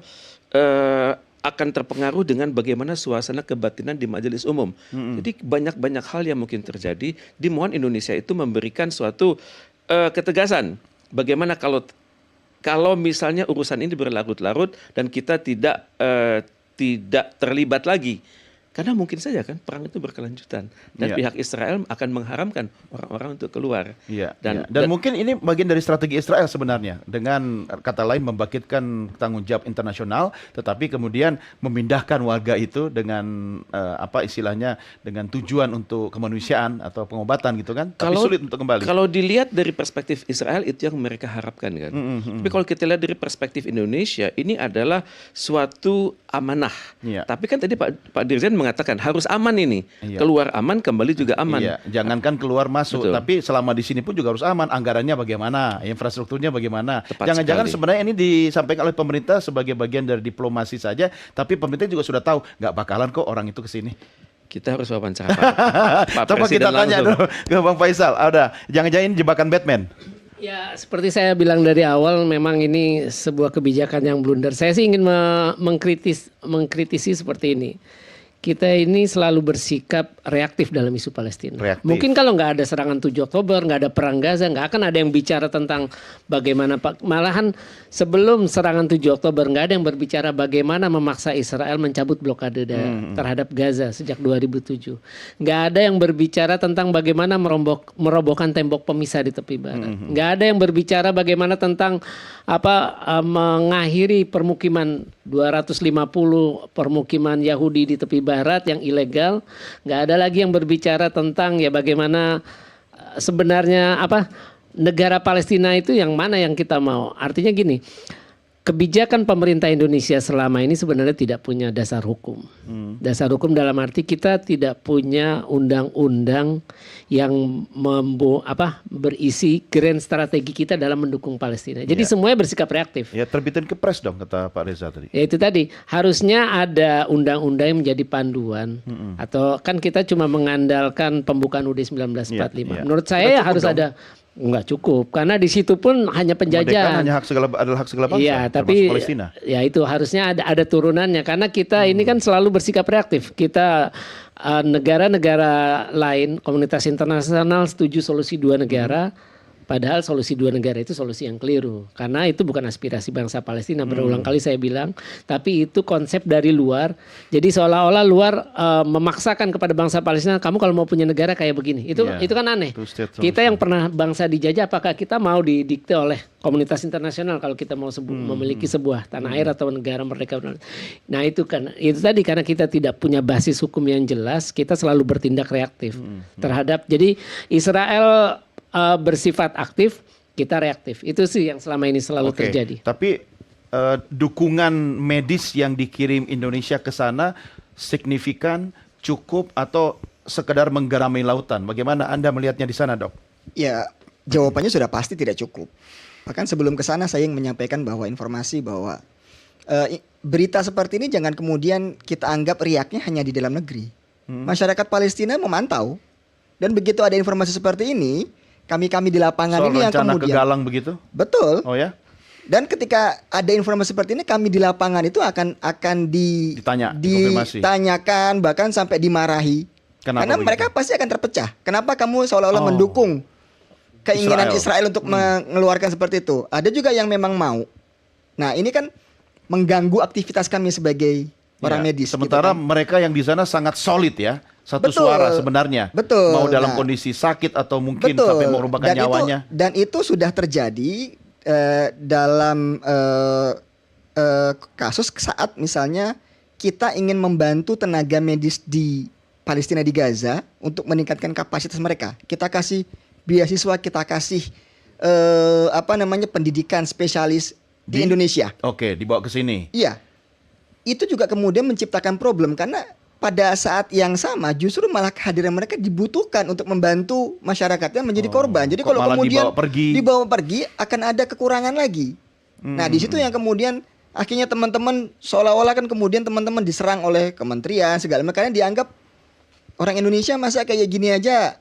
S8: akan terpengaruh dengan bagaimana suasana kebatinan di Majelis Umum. Jadi banyak hal yang mungkin terjadi. Dimohon Indonesia itu memberikan suatu ketegasan. Bagaimana kalau misalnya urusan ini berlarut-larut dan kita tidak terlibat lagi. Karena mungkin saja kan perang itu berkelanjutan dan pihak Israel akan mengharamkan orang-orang untuk keluar.
S2: Dan mungkin ini bagian dari strategi Israel sebenarnya, dengan kata lain membangkitkan tanggung jawab internasional, tetapi kemudian memindahkan warga itu dengan dengan tujuan untuk kemanusiaan atau pengobatan gitu kan. Tapi sulit untuk kembali.
S8: Kalau dilihat dari perspektif Israel itu yang mereka harapkan kan. Tapi kalau kita lihat dari perspektif Indonesia, ini adalah suatu amanah. Tapi kan tadi Pak Dirjen mengatakan harus aman ini. Keluar aman, kembali juga aman.
S2: Jangankan keluar masuk, tapi selama di sini pun juga harus aman. Anggarannya bagaimana, infrastrukturnya bagaimana. Jangan-jangan sebenarnya ini disampaikan oleh pemerintah sebagai bagian dari diplomasi saja, tapi pemerintah juga sudah tahu nggak bakalan kok orang itu ke sini.
S8: Kita harus wawancara Pak
S2: Coba
S8: Presiden
S2: kita tanya dulu ke Bang Faisal. Jangan-jangan ini jebakan Batman.
S4: Ya, seperti saya bilang dari awal, memang ini sebuah kebijakan yang blunder. Saya sih ingin mengkritisi seperti ini. Kita ini selalu bersikap reaktif dalam isu Palestina. Mungkin kalau nggak ada serangan 7 Oktober, nggak ada perang Gaza, nggak akan ada yang bicara tentang bagaimana, malahan sebelum serangan 7 Oktober nggak ada yang berbicara bagaimana memaksa Israel mencabut blokade terhadap Gaza sejak 2007. Nggak ada yang berbicara tentang bagaimana merobohkan tembok pemisah di tepi barat. Nggak ada yang berbicara bagaimana tentang mengakhiri permukiman 250 permukiman Yahudi di tepi barat yang ilegal. Nggak ada lagi yang berbicara tentang ya bagaimana sebenarnya negara Palestina itu yang mana yang kita mau. Artinya gini, kebijakan pemerintah Indonesia selama ini sebenarnya tidak punya dasar hukum. Dasar hukum dalam arti kita tidak punya undang-undang yang berisi grand strategi kita dalam mendukung Palestina. Jadi semuanya bersikap reaktif.
S2: Ya terbitin ke pres dong, kata Pak Reza tadi.
S4: Ya itu tadi, harusnya ada undang-undang yang menjadi panduan. Atau kan kita cuma mengandalkan pembukaan UUD 1945. Menurut saya harus ada. Enggak cukup, karena di situ pun hanya penjajahan.
S2: Hanya adalah hak segala bangsa.
S4: Iya, tapi
S2: Palestina.
S4: Ya itu harusnya ada turunannya, karena kita ini kan selalu bersikap reaktif. Kita negara-negara lain, komunitas internasional setuju solusi 2 negara. Padahal solusi 2 negara itu solusi yang keliru. Karena itu bukan aspirasi bangsa Palestina. Berulang kali saya bilang. Tapi itu konsep dari luar. Jadi seolah-olah luar memaksakan kepada bangsa Palestina, kamu kalau mau punya negara kayak begini. Itu kan aneh. Kita yang pernah bangsa dijajah, apakah kita mau didikte oleh komunitas internasional kalau kita mau memiliki sebuah tanah air atau negara merdeka? Nah itu kan, itu tadi karena kita tidak punya basis hukum yang jelas, kita selalu bertindak reaktif terhadap. Jadi Israel bersifat aktif, kita reaktif. Itu sih yang selama ini selalu terjadi.
S2: Tapi dukungan medis yang dikirim Indonesia ke sana signifikan, cukup, atau sekedar menggarami lautan? Bagaimana Anda melihatnya di sana, Dok?
S3: Ya, jawabannya sudah pasti tidak cukup. Bahkan sebelum ke sana saya ingin menyampaikan bahwa informasi bahwa berita seperti ini jangan kemudian kita anggap riaknya hanya di dalam negeri. Masyarakat Palestina memantau Dan begitu ada informasi seperti ini, kami di lapangan
S2: Soal
S3: ini yang
S2: rencana
S3: kemudian
S2: ke Galang begitu?
S3: betul.
S2: Oh ya?
S3: Dan ketika ada informasi seperti ini, kami di lapangan itu akan
S2: dikonfirmasi.
S3: ditanyakan, bahkan sampai dimarahi.
S2: Kenapa
S3: Karena
S2: begitu?
S3: mereka pasti akan terpecah. Kenapa kamu seolah-olah mendukung keinginan Israel untuk mengeluarkan seperti itu? Ada juga yang memang mau. Nah, ini kan mengganggu aktivitas kami sebagai orang medis.
S2: Sementara
S3: gitu kan.
S2: mereka yang di sana sangat solid ya. Satu
S3: Betul.
S2: suara sebenarnya.
S3: Betul.
S2: Mau dalam
S3: Nah,
S2: kondisi sakit atau mungkin sampai mengorbankan nyawanya.
S3: Dan itu sudah terjadi dalam kasus saat misalnya kita ingin membantu tenaga medis di Palestina di Gaza untuk meningkatkan kapasitas mereka. Kita kasih beasiswa, kita kasih pendidikan spesialis di Indonesia.
S2: Oke, dibawa ke sini.
S3: Iya. Itu juga kemudian menciptakan problem karena pada saat yang sama justru malah kehadiran mereka dibutuhkan untuk membantu masyarakatnya menjadi korban. Jadi
S2: kok
S3: kalau
S2: malah
S3: kemudian
S2: dibawa
S3: pergi akan ada kekurangan lagi. Nah, di situ yang kemudian akhirnya teman-teman seolah-olah kan kemudian teman-teman diserang oleh kementerian segala macam karena dianggap orang Indonesia masa kayak gini aja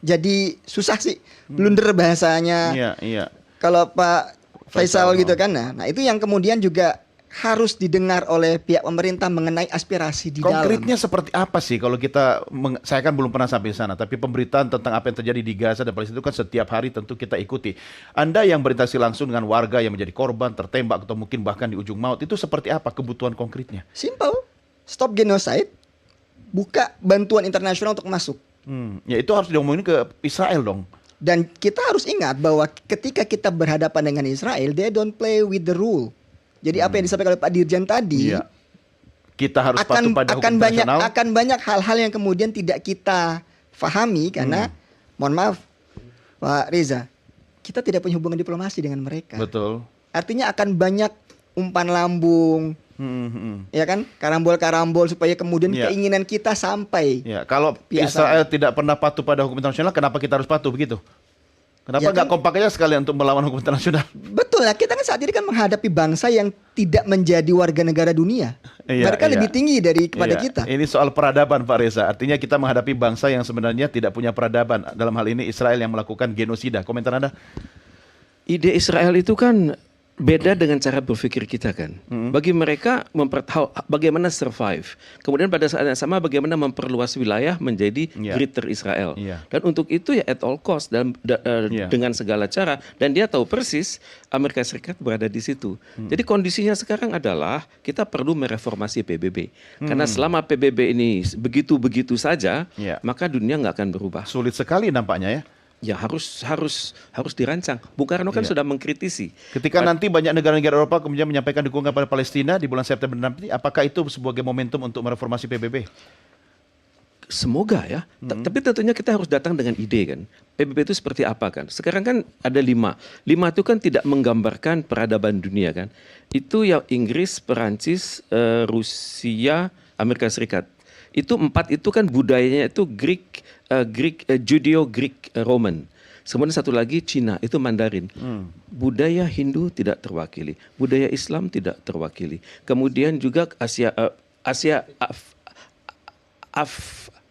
S3: jadi susah sih. Blunder bahasanya.
S2: Iya.
S3: Kalau Pak Faisal gitu kan. Nah, itu yang kemudian juga harus didengar oleh pihak pemerintah mengenai aspirasi di dalam.
S2: Konkretnya seperti apa sih kalau kita, saya kan belum pernah sampai di sana, tapi pemberitaan tentang apa yang terjadi di Gaza dan Palestina itu kan setiap hari tentu kita ikuti. Anda yang berinteraksi langsung dengan warga yang menjadi korban, tertembak atau mungkin bahkan di ujung maut, itu seperti apa kebutuhan konkretnya?
S3: Simple, stop genocide, buka bantuan internasional untuk masuk.
S2: Ya itu harus diomongin ke Israel dong.
S3: Dan kita harus ingat bahwa ketika kita berhadapan dengan Israel, they don't play with the rule. Jadi apa yang disampaikan oleh Pak Dirjen tadi,
S2: kita harus patuh pada hukum internasional.
S3: Akan banyak hal-hal yang kemudian tidak kita fahami karena, mohon maaf, Pak Reza, kita tidak punya hubungan diplomasi dengan mereka.
S2: Betul.
S3: Artinya akan banyak umpan lambung, ya kan, karambol-karambol supaya kemudian keinginan kita sampai.
S2: Ya, kalau Israel tidak pernah patuh pada hukum internasional, kenapa kita harus patuh begitu? Kenapa nggak kompak aja sekalian untuk melawan hukum internasional?
S3: Betul lah, kita kan saat ini kan menghadapi bangsa yang tidak menjadi warga negara dunia. Mereka lebih tinggi kepada kita.
S2: Ini soal peradaban Pak Reza. Artinya kita menghadapi bangsa yang sebenarnya tidak punya peradaban. Dalam hal ini Israel yang melakukan genosida. Komentar Anda?
S8: Ide Israel itu kan beda dengan cara berpikir kita kan. Bagi mereka bagaimana survive. Kemudian pada saat yang sama bagaimana memperluas wilayah menjadi Greater Israel. Dan untuk itu ya at all cost dengan segala cara. Dan dia tahu persis Amerika Serikat berada di situ. Jadi kondisinya sekarang adalah kita perlu mereformasi PBB. Karena selama PBB ini begitu-begitu saja, maka dunia nggak akan berubah.
S2: Sulit sekali nampaknya ya.
S8: Ya harus dirancang. Bung Karno kan sudah mengkritisi.
S2: Ketika nanti banyak negara-negara Eropa kemudian menyampaikan dukungan pada Palestina di bulan September nanti, apakah itu sebagai momentum untuk mereformasi PBB?
S8: Semoga ya. Tapi tentunya kita harus datang dengan ide kan. PBB itu seperti apa kan? Sekarang kan ada 5. 5 itu kan tidak menggambarkan peradaban dunia kan. Itu yang Inggris, Perancis, Rusia, Amerika Serikat. Itu 4 itu kan budayanya itu Judeo-Greek Roman. Kemudian satu lagi Cina, itu Mandarin. Budaya Hindu tidak terwakili, budaya Islam tidak terwakili. Kemudian juga Asia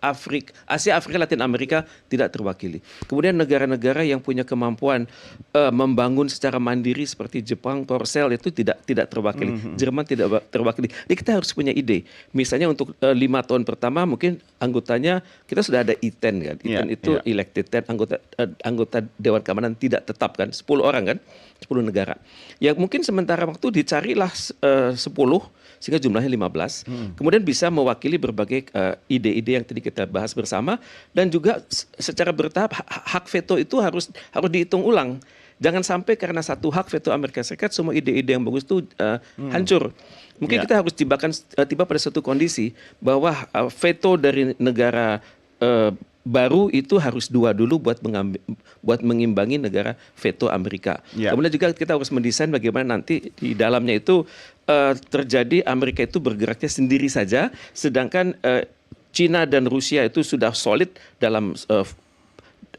S8: Afrika, Latin Amerika tidak terwakili. Kemudian negara-negara yang punya kemampuan membangun secara mandiri seperti Jepang, Korsel itu tidak terwakili. Jerman tidak terwakili. Jadi kita harus punya ide. Misalnya untuk 5 tahun pertama mungkin anggotanya kita sudah ada I-10 kan. I-10 itu elected 10 anggota Dewan Keamanan tidak tetap kan. 10 orang kan. 10 negara. Ya mungkin sementara waktu dicarilah 10 sehingga jumlahnya 15. Kemudian bisa mewakili berbagai ide-ide yang tadi kita bahas bersama dan juga secara bertahap hak veto itu harus dihitung ulang. Jangan sampai karena satu hak veto Amerika Serikat semua ide-ide yang bagus itu hancur. Mungkin kita harus tiba pada suatu kondisi bahwa veto dari negara baru itu harus 2 dulu buat mengimbangi negara veto Amerika. Kemudian juga kita harus mendesain bagaimana nanti di dalamnya itu terjadi Amerika itu bergeraknya sendiri saja, sedangkan Cina dan Rusia itu sudah solid dalam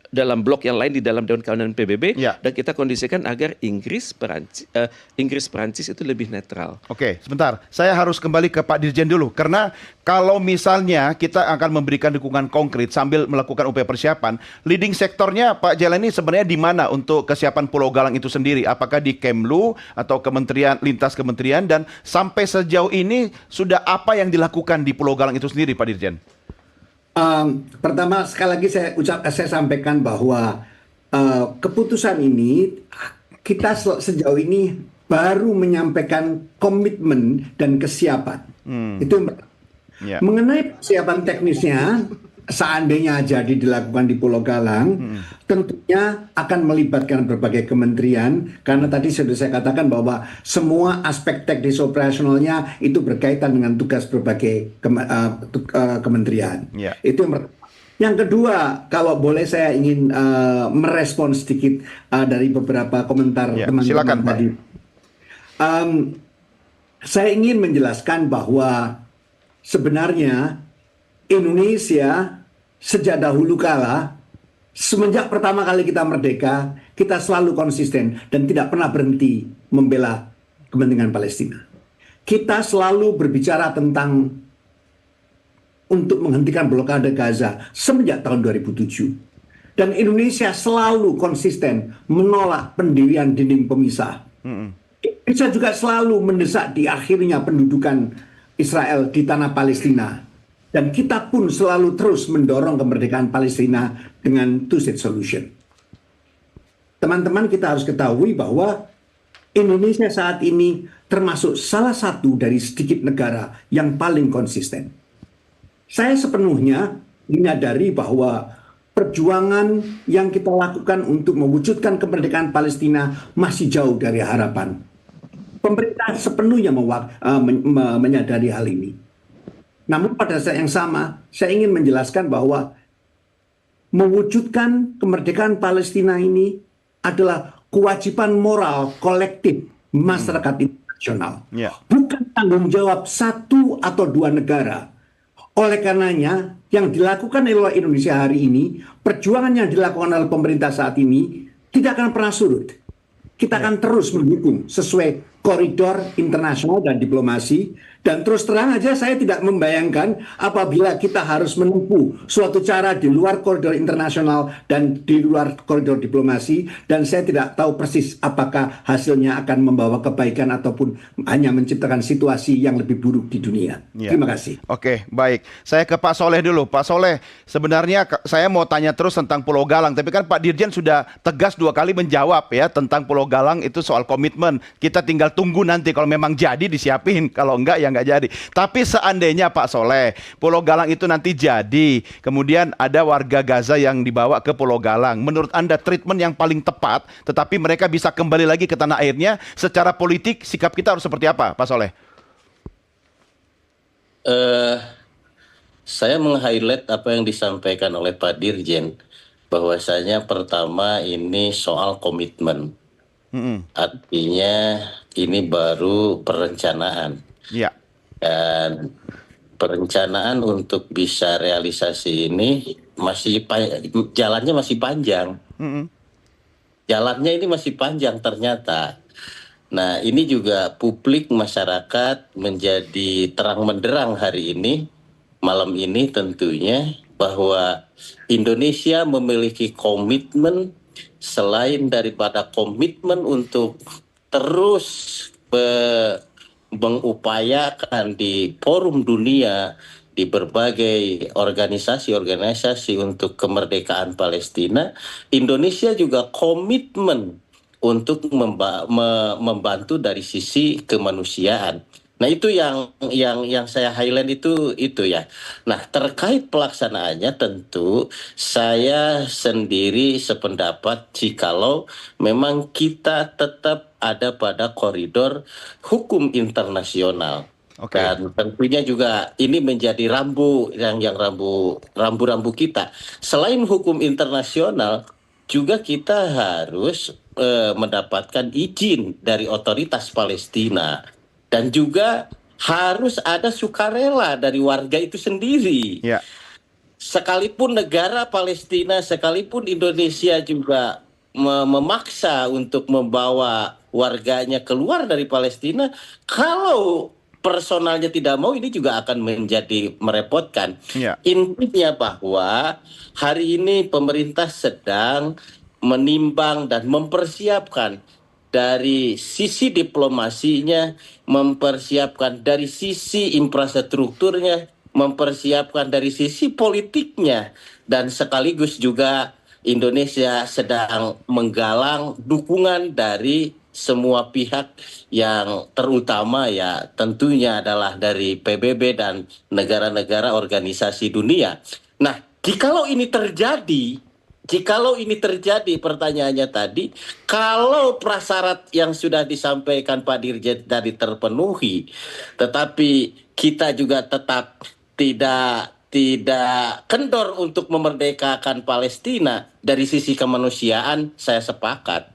S8: dalam blok yang lain di dalam Dewan Keamanan PBB,
S2: Ya.
S8: dan kita kondisikan agar Inggris Perancis itu lebih netral.
S2: Oke, sebentar. Saya harus kembali ke Pak Dirjen dulu. Karena kalau misalnya kita akan memberikan dukungan konkret sambil melakukan upaya persiapan, leading sektornya Pak Jelani sebenarnya di mana untuk kesiapan Pulau Galang itu sendiri? Apakah di Kemlu atau kementerian, lintas kementerian, dan sampai sejauh ini sudah apa yang dilakukan di Pulau Galang itu sendiri, Pak Dirjen?
S5: Pertama, sekali lagi saya sampaikan bahwa keputusan ini kita sejauh ini baru menyampaikan komitmen dan kesiapan. Itu yang pertama.
S2: Ya.
S5: Mengenai persiapan teknisnya, seandainya jadi dilakukan di Pulau Galang, tentunya akan melibatkan berbagai kementerian, karena tadi sudah saya katakan bahwa semua aspek teknis operasionalnya itu berkaitan dengan tugas berbagai kementerian.
S2: Ya.
S5: Itu yang pertama. Yang kedua, kalau boleh saya ingin merespon sedikit dari beberapa komentar
S2: Ya,
S5: teman-teman
S2: silakan, Pak.
S5: tadi. Saya ingin menjelaskan bahwa sebenarnya Indonesia sejak dahulu kala, semenjak pertama kali kita merdeka, kita selalu konsisten dan tidak pernah berhenti membela kepentingan Palestina. Kita selalu berbicara tentang untuk menghentikan blokade Gaza semenjak tahun 2007. Dan Indonesia selalu konsisten menolak pendirian dinding pemisah. Indonesia juga selalu mendesak diakhirnya pendudukan Israel di tanah Palestina. Dan kita pun selalu terus mendorong kemerdekaan Palestina dengan two-state solution. Teman-teman, kita harus ketahui bahwa Indonesia saat ini termasuk salah satu dari sedikit negara yang paling konsisten. Saya sepenuhnya menyadari bahwa perjuangan yang kita lakukan untuk mewujudkan kemerdekaan Palestina masih jauh dari harapan. Pemerintah sepenuhnya menyadari hal ini. Namun pada saat yang sama, saya ingin menjelaskan bahwa mewujudkan kemerdekaan Palestina ini adalah kewajiban moral kolektif masyarakat internasional.
S2: Ya.
S5: Bukan tanggung jawab satu atau dua negara. Oleh karenanya, yang dilakukan oleh Indonesia hari ini, perjuangan yang dilakukan oleh pemerintah saat ini, tidak akan pernah surut. Kita akan terus mendukung sesuai koridor internasional dan diplomasi. Dan terus terang aja saya tidak membayangkan apabila kita harus menempuh suatu cara di luar koridor internasional dan di luar koridor diplomasi. Dan saya tidak tahu persis apakah hasilnya akan membawa kebaikan ataupun hanya menciptakan situasi yang lebih buruk di dunia.
S2: Ya.
S5: Terima kasih.
S2: Oke, baik. Saya ke Pak Soleh dulu. Pak Soleh, sebenarnya saya mau tanya terus tentang Pulau Galang. Tapi kan Pak Dirjen sudah tegas 2 kali menjawab ya tentang Pulau Galang itu soal komitmen. Kita tinggal tunggu nanti kalau memang jadi disiapin. Kalau enggak ya enggak jadi. Tapi seandainya Pak Soleh, Pulau Galang itu nanti jadi, kemudian ada warga Gaza yang dibawa ke Pulau Galang. Menurut Anda treatment yang paling tepat, tetapi mereka bisa kembali lagi ke tanah airnya, secara politik sikap kita harus seperti apa, Pak Soleh?
S6: Saya meng-highlight apa yang disampaikan oleh Pak Dirjen, bahwasanya pertama ini soal komitmen. Artinya ini baru perencanaan.
S2: Ya.
S6: Dan perencanaan untuk bisa realisasi ini jalannya masih panjang. Jalannya ini masih panjang ternyata. Nah, ini juga publik masyarakat menjadi terang menderang hari ini, malam ini tentunya, bahwa Indonesia memiliki komitmen selain daripada komitmen untuk terus mengupayakan di forum dunia, di berbagai organisasi-organisasi untuk kemerdekaan Palestina, Indonesia juga komitmen untuk membantu dari sisi kemanusiaan. Nah, itu yang saya highlight itu ya. Nah, terkait pelaksanaannya tentu saya sendiri sependapat jikalau memang kita tetap ada pada koridor hukum internasional.
S2: Oke.
S6: Dan tentunya juga ini menjadi rambu kita. Selain hukum internasional, juga kita harus mendapatkan izin dari otoritas Palestina. Dan juga harus ada sukarela dari warga itu sendiri.
S2: Ya.
S6: sekalipun negara Palestina, sekalipun Indonesia juga memaksa untuk membawa warganya keluar dari Palestina, kalau personalnya tidak mau, ini juga akan menjadi merepotkan.
S2: Ya.
S6: Intinya bahwa hari ini pemerintah sedang menimbang dan mempersiapkan dari sisi diplomasinya, mempersiapkan dari sisi infrastrukturnya, mempersiapkan dari sisi politiknya, dan sekaligus juga Indonesia sedang menggalang dukungan dari semua pihak, yang terutama ya tentunya adalah dari PBB dan negara-negara organisasi dunia. Nah, jikalau ini terjadi, pertanyaannya tadi, kalau prasyarat yang sudah disampaikan Pak Dirjen tadi terpenuhi, tetapi kita juga tetap tidak kendor untuk memerdekakan Palestina, dari sisi kemanusiaan saya sepakat.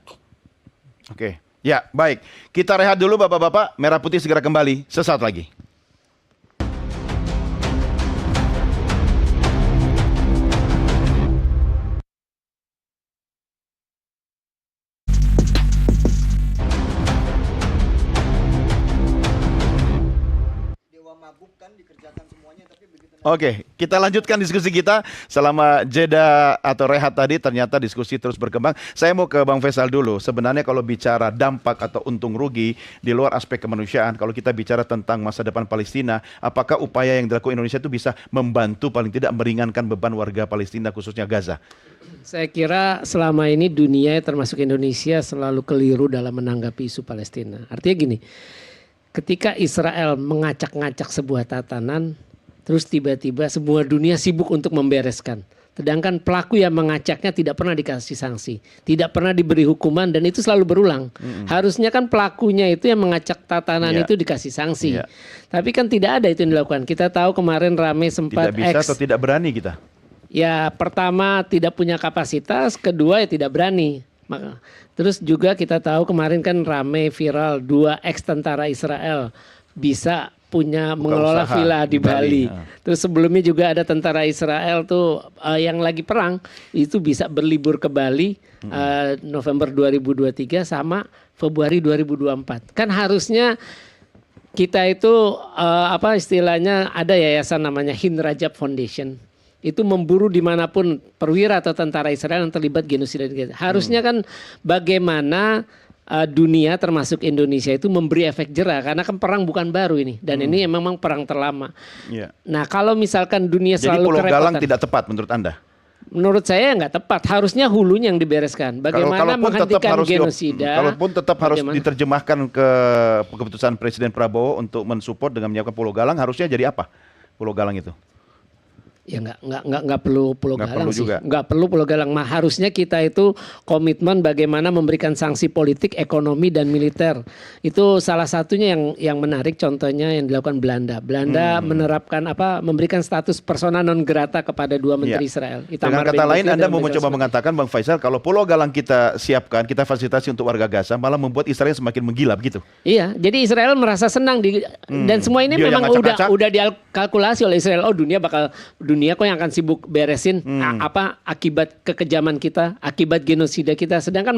S2: Oke. Ya, baik. Kita rehat dulu Bapak-bapak. Merah Putih segera kembali sesaat lagi. Oke, kita lanjutkan diskusi kita. Selama jeda atau rehat tadi, ternyata diskusi terus berkembang. Saya mau ke Bang Faisal dulu. Sebenarnya kalau bicara dampak atau untung rugi di luar aspek kemanusiaan, kalau kita bicara tentang masa depan Palestina, apakah upaya yang dilakukan Indonesia itu bisa membantu paling tidak meringankan beban warga Palestina, khususnya Gaza?
S4: Saya kira selama ini dunia termasuk Indonesia selalu keliru dalam menanggapi isu Palestina. Artinya gini, ketika Israel mengacak-ngacak sebuah tatanan, terus tiba-tiba semua dunia sibuk untuk membereskan. Sedangkan pelaku yang mengacaknya tidak pernah dikasih sanksi, tidak pernah diberi hukuman, dan itu selalu berulang. Harusnya kan pelakunya itu yang mengacak tatanan itu dikasih sanksi. Tapi kan tidak ada itu yang dilakukan. Kita tahu kemarin rame sempat
S2: Tidak bisa atau tidak berani kita?
S4: Ya, pertama tidak punya kapasitas, kedua ya tidak berani. Terus juga kita tahu kemarin kan rame viral 2 ex tentara Israel bisa punya mengelola villa di Bali. Terus sebelumnya juga ada tentara Israel tuh yang lagi perang itu bisa berlibur ke Bali November 2023 sama Februari 2024. Kan harusnya kita itu apa istilahnya, ada yayasan namanya Hind Rajab Foundation. Itu memburu dimanapun perwira atau tentara Israel yang terlibat genosida. Harusnya kan bagaimana dunia termasuk Indonesia itu memberi efek jerah, karena kan perang bukan baru ini, dan ini memang perang terlama. Nah, kalau misalkan dunia selalu
S2: Pulau
S4: kerepotan,
S2: Galang tidak tepat menurut Anda?
S4: Menurut saya nggak tepat. Harusnya hulunya yang dibereskan. Bagaimana menghentikan genosida?
S2: Kalaupun tetap harus diterjemahkan ke keputusan Presiden Prabowo untuk mensupport dengan menyiapkan Pulau Galang, harusnya jadi apa Pulau Galang itu?
S4: Ya nggak perlu Pulau Galang sih.
S2: Juga.
S4: Nggak perlu Pulau Galang. Harusnya kita itu komitmen bagaimana memberikan sanksi politik, ekonomi dan militer. Itu salah satunya yang menarik, contohnya yang dilakukan Belanda. Belanda menerapkan memberikan status persona non grata kepada 2 menteri Israel.
S2: Dengan kata lain, Anda mau mencoba mengatakan Bang Faisal, kalau Pulau Galang kita siapkan, kita fasilitasi untuk warga Gaza, malah membuat Israel semakin menggila begitu.
S4: Iya, jadi Israel merasa senang dan semua ini
S2: Dia
S4: memang udah dikalkulasi oleh Israel. Oh, dunia kok yang akan sibuk beresin akibat kekejaman kita, akibat genosida kita. Sedangkan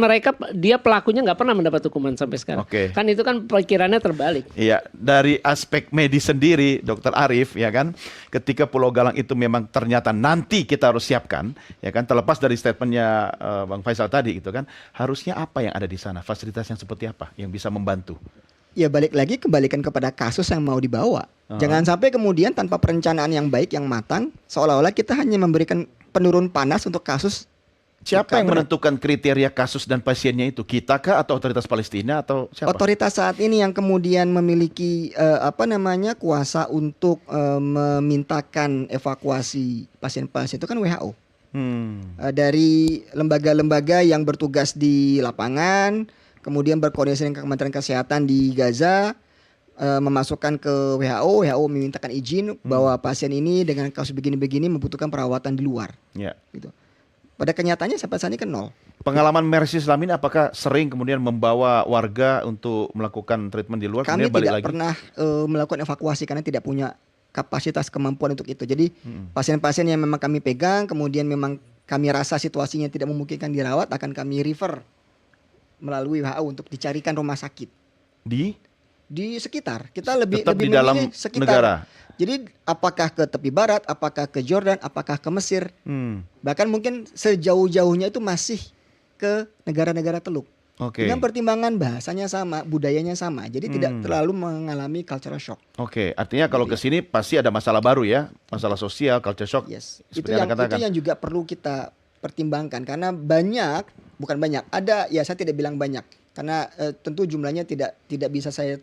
S4: dia pelakunya nggak pernah mendapat hukuman sampai sekarang. Kan itu kan pikirannya terbalik.
S2: Iya, dari aspek medis sendiri, Dr. Arief, ya kan, ketika Pulau Galang itu memang ternyata nanti kita harus siapkan, ya kan, terlepas dari statementnya Bang Faisal tadi, gitu kan, harusnya apa yang ada di sana, fasilitas yang seperti apa yang bisa membantu?
S3: Ya balik lagi, kembalikan kepada kasus yang mau dibawa. Jangan sampai kemudian tanpa perencanaan yang baik, yang matang, seolah-olah kita hanya memberikan penurun panas untuk kasus.
S2: Siapa yang menentukan kriteria kasus dan pasiennya itu? Kita kah atau otoritas Palestina atau siapa?
S3: Otoritas saat ini yang kemudian memiliki kuasa untuk memintakan evakuasi pasien-pasien itu kan WHO. Dari lembaga-lembaga yang bertugas di lapangan, kemudian berkoordinasi dengan Kementerian Kesehatan di Gaza, memasukkan ke WHO memintakan izin bahwa pasien ini dengan kasus begini-begini membutuhkan perawatan di luar. Gitu. Pada kenyataannya sampai saat ini kan 0.
S2: Pengalaman Mercy Islam ini apakah sering kemudian membawa warga untuk melakukan treatment di luar?
S3: Kami
S2: balik
S3: tidak
S2: lagi?
S3: pernah melakukan evakuasi karena tidak punya kapasitas kemampuan untuk itu. Jadi pasien-pasien yang memang kami pegang, kemudian memang kami rasa situasinya tidak memungkinkan dirawat, akan kami refer melalui WHO untuk dicarikan rumah sakit di sekitar. Kita lebih
S2: tetap di
S3: memilih
S2: dalam
S3: sekitar
S2: negara.
S3: Jadi apakah ke tepi barat, apakah ke Jordan, apakah ke Mesir, bahkan mungkin sejauh-jauhnya itu masih ke negara-negara Teluk.
S2: Oke.
S3: Dengan pertimbangan bahasanya sama, budayanya sama, jadi tidak terlalu mengalami cultural shock.
S2: Oke, artinya kalau ke sini pasti ada masalah baru ya, masalah sosial, culture shock.
S3: Yes,
S2: seperti
S3: itu
S2: Anda katakan.
S3: yang juga perlu kita pertimbangkan karena bukan banyak, ada ya saya tidak bilang banyak karena tentu jumlahnya tidak bisa saya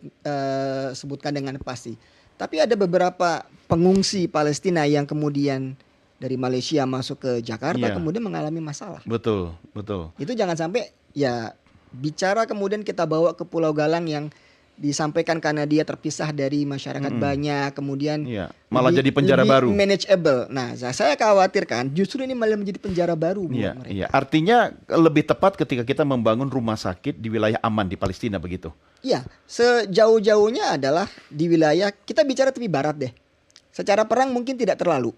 S3: sebutkan dengan pasti. Tapi ada beberapa pengungsi Palestina yang kemudian dari Malaysia masuk ke Jakarta kemudian mengalami masalah.
S2: Betul, betul.
S3: Itu jangan sampai ya bicara kemudian kita bawa ke Pulau Galang yang disampaikan karena dia terpisah dari masyarakat banyak, kemudian
S2: malah jadi penjara baru.
S3: Manageable. Nah, saya khawatirkan justru ini malah menjadi penjara baru buat mereka.
S2: Iya, artinya lebih tepat ketika kita membangun rumah sakit di wilayah aman di Palestina begitu.
S3: Iya, sejauh-jauhnya adalah di wilayah kita bicara tepi barat deh. Secara perang mungkin tidak terlalu,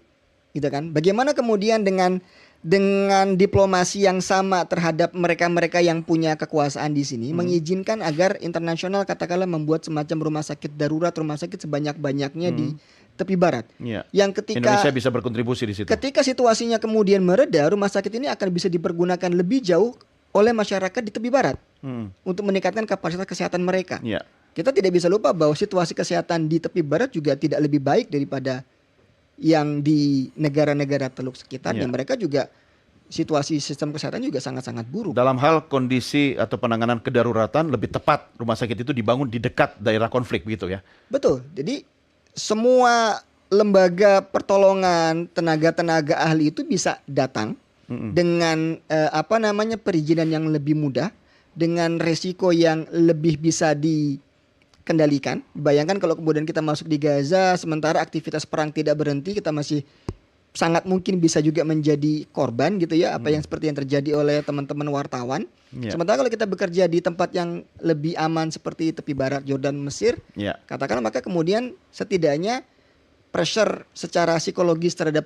S3: gitu kan? Bagaimana kemudian dengan diplomasi yang sama terhadap mereka-mereka yang punya kekuasaan di sini mengizinkan agar internasional katakanlah membuat semacam rumah sakit darurat, rumah sakit sebanyak-banyaknya di tepi barat. Yang ketika
S2: Indonesia bisa berkontribusi di situ.
S3: Ketika situasinya kemudian mereda, rumah sakit ini akan bisa dipergunakan lebih jauh oleh masyarakat di tepi barat untuk meningkatkan kapasitas kesehatan mereka. Kita tidak bisa lupa bahwa situasi kesehatan di tepi barat juga tidak lebih baik daripada yang di negara-negara Teluk sekitar, yang mereka juga situasi sistem kesehatan juga sangat-sangat buruk.
S2: Dalam hal kondisi atau penanganan kedaruratan lebih tepat rumah sakit itu dibangun di dekat daerah konflik begitu ya.
S3: Betul. Jadi semua lembaga pertolongan, tenaga-tenaga ahli itu bisa datang dengan perizinan yang lebih mudah, dengan resiko yang lebih bisa kendalikan. Bayangkan kalau kemudian kita masuk di Gaza sementara aktivitas perang tidak berhenti, kita masih sangat mungkin bisa juga menjadi korban gitu ya, apa yang seperti yang terjadi oleh teman-teman wartawan. Sementara kalau kita bekerja di tempat yang lebih aman seperti tepi barat Jordan, Mesir, katakanlah, maka kemudian setidaknya pressure secara psikologis terhadap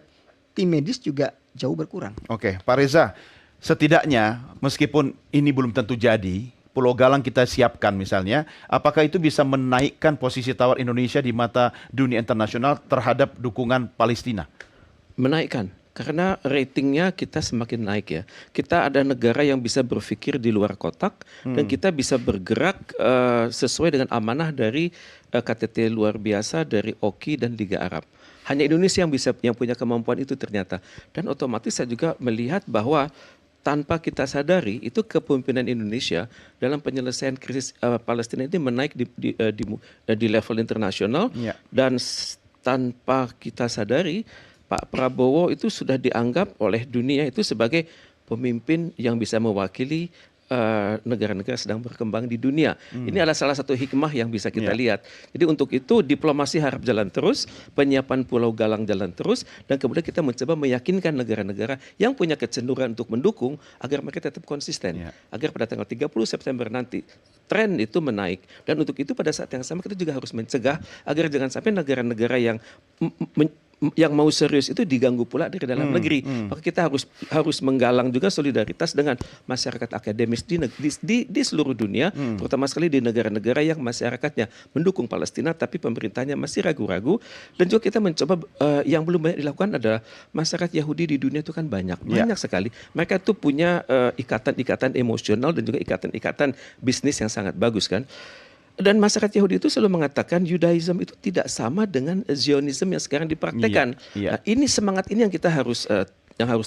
S3: tim medis juga jauh berkurang.
S2: Oke, Pak Reza, setidaknya meskipun ini belum tentu jadi, Pulau Galang kita siapkan misalnya, apakah itu bisa menaikkan posisi tawar Indonesia di mata dunia internasional terhadap dukungan Palestina?
S8: Menaikkan, karena ratingnya kita semakin naik ya. Kita ada negara yang bisa berpikir di luar kotak dan kita bisa bergerak sesuai dengan amanah dari KTT luar biasa dari OKI dan Liga Arab. Hanya Indonesia yang punya kemampuan itu ternyata. Dan otomatis saya juga melihat bahwa tanpa kita sadari itu kepemimpinan Indonesia dalam penyelesaian krisis Palestina ini menaik di level internasional dan tanpa kita sadari Pak Prabowo itu sudah dianggap oleh dunia itu sebagai pemimpin yang bisa mewakili negara-negara sedang berkembang di dunia. Ini adalah salah satu hikmah yang bisa kita lihat. Jadi untuk itu diplomasi harap jalan terus, penyiapan Pulau Galang jalan terus, dan kemudian kita mencoba meyakinkan negara-negara yang punya kecenderungan untuk mendukung agar mereka tetap konsisten. Agar pada tanggal 30 September nanti tren itu menaik. Dan untuk itu pada saat yang sama kita juga harus mencegah agar jangan sampai negara-negara yang mau serius itu diganggu pula dari dalam negeri. Maka kita harus menggalang juga solidaritas dengan masyarakat akademis di seluruh dunia, terutama sekali di negara-negara yang masyarakatnya mendukung Palestina tapi pemerintahnya masih ragu-ragu. Dan juga kita mencoba yang belum banyak dilakukan adalah masyarakat Yahudi di dunia itu kan banyak sekali. Mereka tuh punya ikatan-ikatan emosional dan juga ikatan-ikatan bisnis yang sangat bagus kan. Dan masyarakat Yahudi itu selalu mengatakan Judaism itu tidak sama dengan Zionism yang sekarang dipraktekkan. Nah, ini semangat ini yang kita harus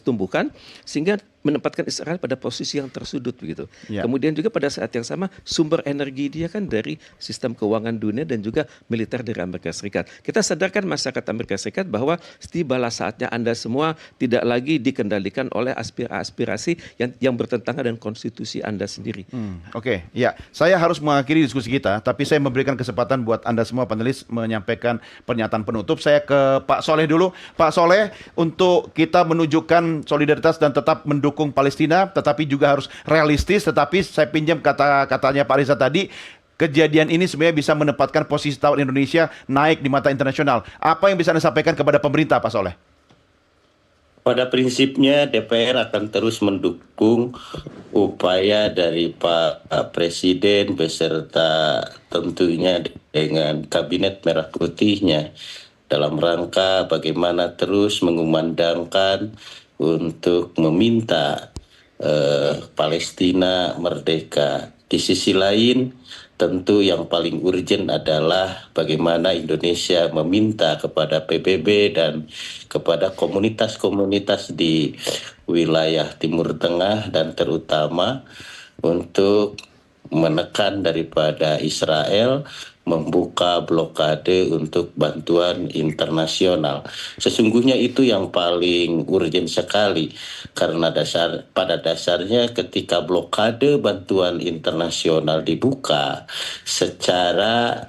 S8: tumbuhkan sehingga menempatkan Israel pada posisi yang tersudut begitu. Kemudian juga pada saat yang sama sumber energi dia kan dari sistem keuangan dunia dan juga militer dari Amerika Serikat. Kita sadarkan masyarakat Amerika Serikat bahwa tibalah saatnya Anda semua tidak lagi dikendalikan oleh aspirasi yang bertentangan dengan konstitusi Anda sendiri.
S2: Oke, ya. Saya harus mengakhiri diskusi kita, tapi saya memberikan kesempatan buat Anda semua panelis menyampaikan pernyataan penutup. Saya ke Pak Soleh dulu. Pak Soleh, untuk kita menunjukkan solidaritas dan tetap mendukung Palestina, tetapi juga harus realistis. Tetapi saya pinjam kata-katanya Pak Reza tadi, kejadian ini sebenarnya bisa menempatkan posisi tawar Indonesia naik di mata internasional. Apa yang bisa Anda sampaikan kepada pemerintah, Pak Soleh?
S6: Pada prinsipnya DPR akan terus mendukung upaya dari Pak Presiden beserta tentunya dengan Kabinet Merah Putihnya dalam rangka bagaimana terus mengumandangkan untuk meminta Palestina merdeka. Di sisi lain, tentu yang paling urgent adalah bagaimana Indonesia meminta kepada PBB dan kepada komunitas-komunitas di wilayah Timur Tengah dan terutama untuk menekan daripada Israel membuka blokade untuk bantuan internasional. Sesungguhnya itu yang paling urgent sekali karena pada dasarnya ketika blokade bantuan internasional dibuka secara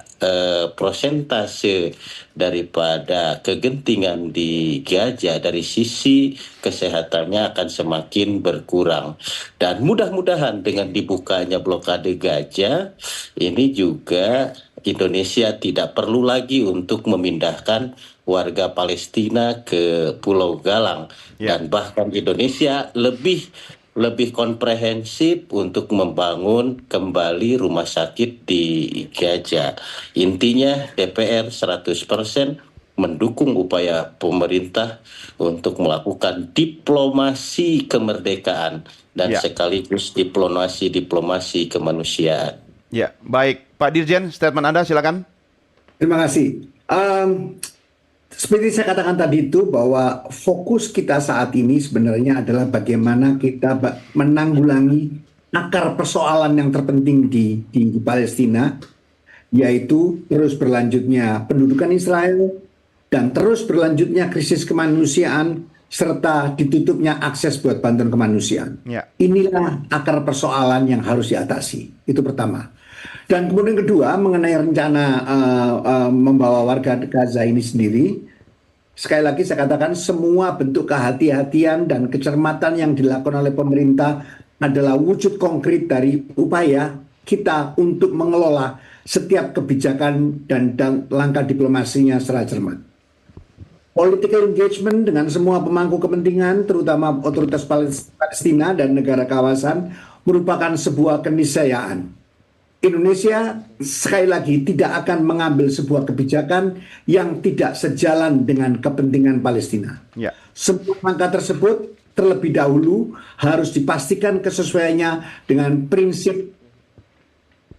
S6: prosentase daripada kegentingan di Gaza dari sisi kesehatannya akan semakin berkurang. Dan mudah-mudahan dengan dibukanya blokade Gaza ini juga Indonesia tidak perlu lagi untuk memindahkan warga Palestina ke Pulau Galang. Dan bahkan Indonesia lebih komprehensif untuk membangun kembali rumah sakit di Gaza. Intinya DPR 100% mendukung upaya pemerintah untuk melakukan diplomasi kemerdekaan dan sekaligus diplomasi kemanusiaan.
S2: Ya, baik. Pak Dirjen, statement Anda silakan.
S5: Terima kasih. Seperti saya katakan tadi itu bahwa fokus kita saat ini sebenarnya adalah bagaimana kita menanggulangi akar persoalan yang terpenting di Palestina, yaitu terus berlanjutnya pendudukan Israel dan terus berlanjutnya krisis kemanusiaan serta ditutupnya akses buat bantuan kemanusiaan. Inilah akar persoalan yang harus diatasi. Itu pertama. Dan kemudian kedua, mengenai rencana membawa warga Gaza ini sendiri, sekali lagi saya katakan semua bentuk kehati-hatian dan kecermatan yang dilakukan oleh pemerintah adalah wujud konkret dari upaya kita untuk mengelola setiap kebijakan dan langkah diplomasinya secara cermat. Political engagement dengan semua pemangku kepentingan, terutama otoritas Palestina dan negara kawasan, merupakan sebuah keniscayaan. Indonesia sekali lagi tidak akan mengambil sebuah kebijakan yang tidak sejalan dengan kepentingan Palestina. Semua langkah tersebut terlebih dahulu harus dipastikan kesesuaiannya dengan prinsip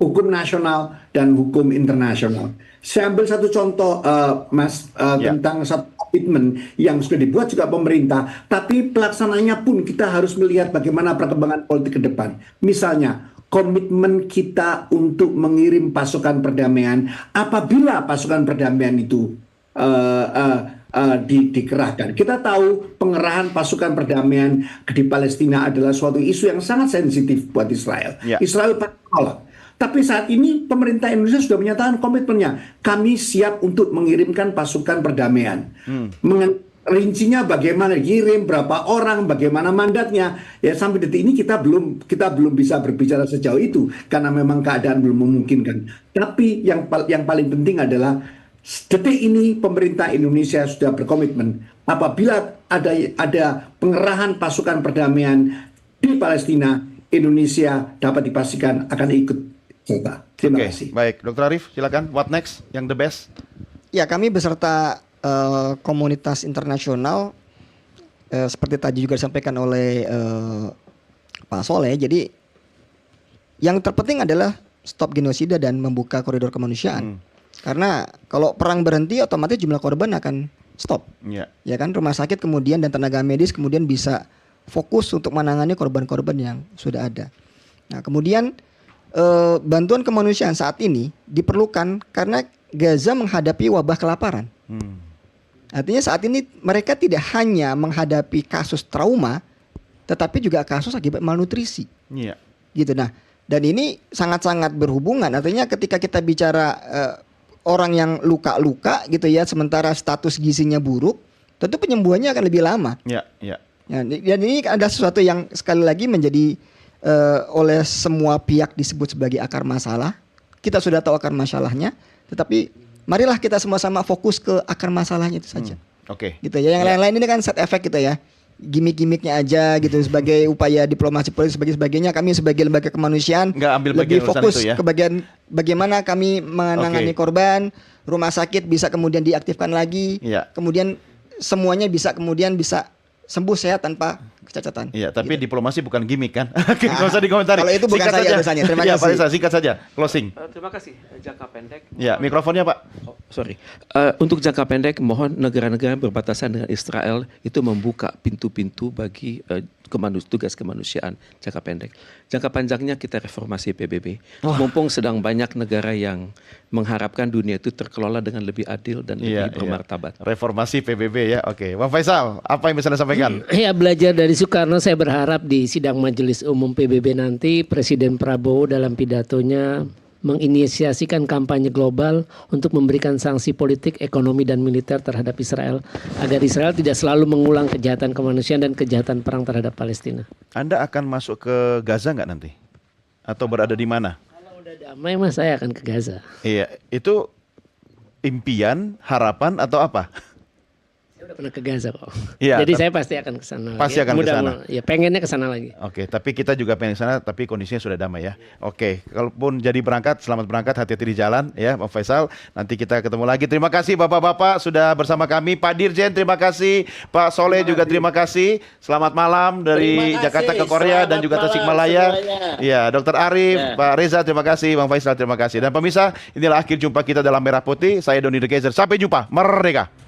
S5: hukum nasional dan hukum internasional. Saya ambil satu contoh, Mas, tentang satu komitmen yang sudah dibuat juga pemerintah, tapi pelaksananya pun kita harus melihat bagaimana perkembangan politik ke depan. Misalnya, komitmen kita untuk mengirim pasukan perdamaian apabila pasukan perdamaian itu dikerahkan. Kita tahu pengerahan pasukan perdamaian di Palestina adalah suatu isu yang sangat sensitif buat Israel. Israel menolak. Tapi saat ini pemerintah Indonesia sudah menyatakan komitmennya. Kami siap untuk mengirimkan pasukan perdamaian. Rincinya bagaimana kirim, berapa orang, bagaimana mandatnya, ya sampai detik ini kita belum bisa berbicara sejauh itu karena memang keadaan belum memungkinkan. Tapi yang paling penting adalah detik ini pemerintah Indonesia sudah berkomitmen apabila ada pengerahan pasukan perdamaian di Palestina, Indonesia dapat dipastikan akan ikut serta. Terima kasih.
S2: Baik, Dr. Arief, silakan. What next? Yang the best?
S3: Ya, kami beserta komunitas internasional seperti tadi juga disampaikan oleh Pak Soleh. Jadi yang terpenting adalah stop genosida dan membuka koridor kemanusiaan. Karena kalau perang berhenti otomatis jumlah korban akan stop. Ya kan, rumah sakit kemudian dan tenaga medis kemudian bisa fokus untuk menangani korban-korban yang sudah ada. Nah, kemudian bantuan kemanusiaan saat ini diperlukan karena Gaza menghadapi wabah kelaparan. Artinya saat ini mereka tidak hanya menghadapi kasus trauma, tetapi juga kasus akibat malnutrisi. Gitu. Nah, dan ini sangat-sangat berhubungan. Artinya ketika kita bicara orang yang luka-luka gitu ya, sementara status gizinya buruk, tentu penyembuhannya akan lebih lama. Dan ini ada sesuatu yang sekali lagi menjadi oleh semua pihak disebut sebagai akar masalah. kita sudah tahu akar masalahnya, tetapi marilah kita sama-sama fokus ke akar masalahnya itu saja.
S2: Oke.
S3: Gitu ya. Yang lain-lain ini kan side effect gitu ya. Gimmick-gimmicknya aja gitu sebagai upaya diplomasi politik sebagainya. Kami sebagai lembaga kemanusiaan
S2: Nggak ambil
S3: lebih
S2: bagian urusan
S3: fokus
S2: itu ya.
S3: ke bagian bagaimana kami menangani korban, rumah sakit bisa kemudian diaktifkan lagi,
S2: Iya.
S3: kemudian semuanya bisa sembuh sehat tanpa kecacatan.
S2: Iya, tapi diplomasi bukan gimmick kan? Oke, nggak usah dikomentari.
S3: Kalau itu bukan
S2: Singkat
S3: saya
S2: saja.
S3: urusannya. Terima
S2: Iya,
S3: kasih.
S2: Pak Reza, singkat saja. Closing.
S8: Terima kasih. Jangka pendek.
S2: Ya, mikrofonnya Pak.
S8: Sorry. Untuk jangka pendek, mohon negara-negara yang berbatasan dengan Israel itu membuka pintu-pintu bagi tugas kemanusiaan jangka pendek. Jangka panjangnya kita reformasi PBB. Mumpung sedang banyak negara yang mengharapkan dunia itu terkelola dengan lebih adil dan lebih bermartabat.
S2: Reformasi PBB ya. Oke, Bang Faisal, apa yang bisa Anda sampaikan?
S4: Ya, belajar dari Soekarno, saya berharap di sidang Majelis Umum PBB nanti Presiden Prabowo dalam pidatonya menginisiasikan kampanye global untuk memberikan sanksi politik, ekonomi, dan militer terhadap Israel agar Israel tidak selalu mengulang kejahatan kemanusiaan dan kejahatan perang terhadap Palestina.
S2: Anda akan masuk ke Gaza nggak nanti? Atau berada di mana?
S4: Kalau udah damai mas, saya akan ke Gaza.
S2: Iya, itu impian, harapan atau apa?
S4: Saya udah pernah ke Gaza kok.
S2: Iya,
S4: Jadi saya pasti akan ke sana.
S2: Pasti akan ke sana.
S4: Ya, pengennya ke sana lagi.
S2: Oke, tapi kita juga pengen ke sana, tapi kondisinya sudah damai ya. Oke, kalaupun jadi berangkat, selamat berangkat, hati-hati di jalan ya, Bang Faisal. Nanti kita ketemu lagi. Terima kasih Bapak-Bapak sudah bersama kami. Pak Dirjen, terima kasih. Pak Soleh juga terima kasih. Selamat malam dari
S6: Terima kasih.
S2: Jakarta ke Korea dan
S6: Selamat
S2: juga
S6: malam
S2: Tasikmalaya.
S6: semuanya.
S2: Iya, Dr. Arif,
S6: Ya.
S2: Pak Reza, terima kasih. Bang Faisal, terima kasih. Dan pemirsa, inilah akhir jumpa kita dalam Merah Putih. Saya Doni The Kaiser. Sampai jumpa. Merdeka.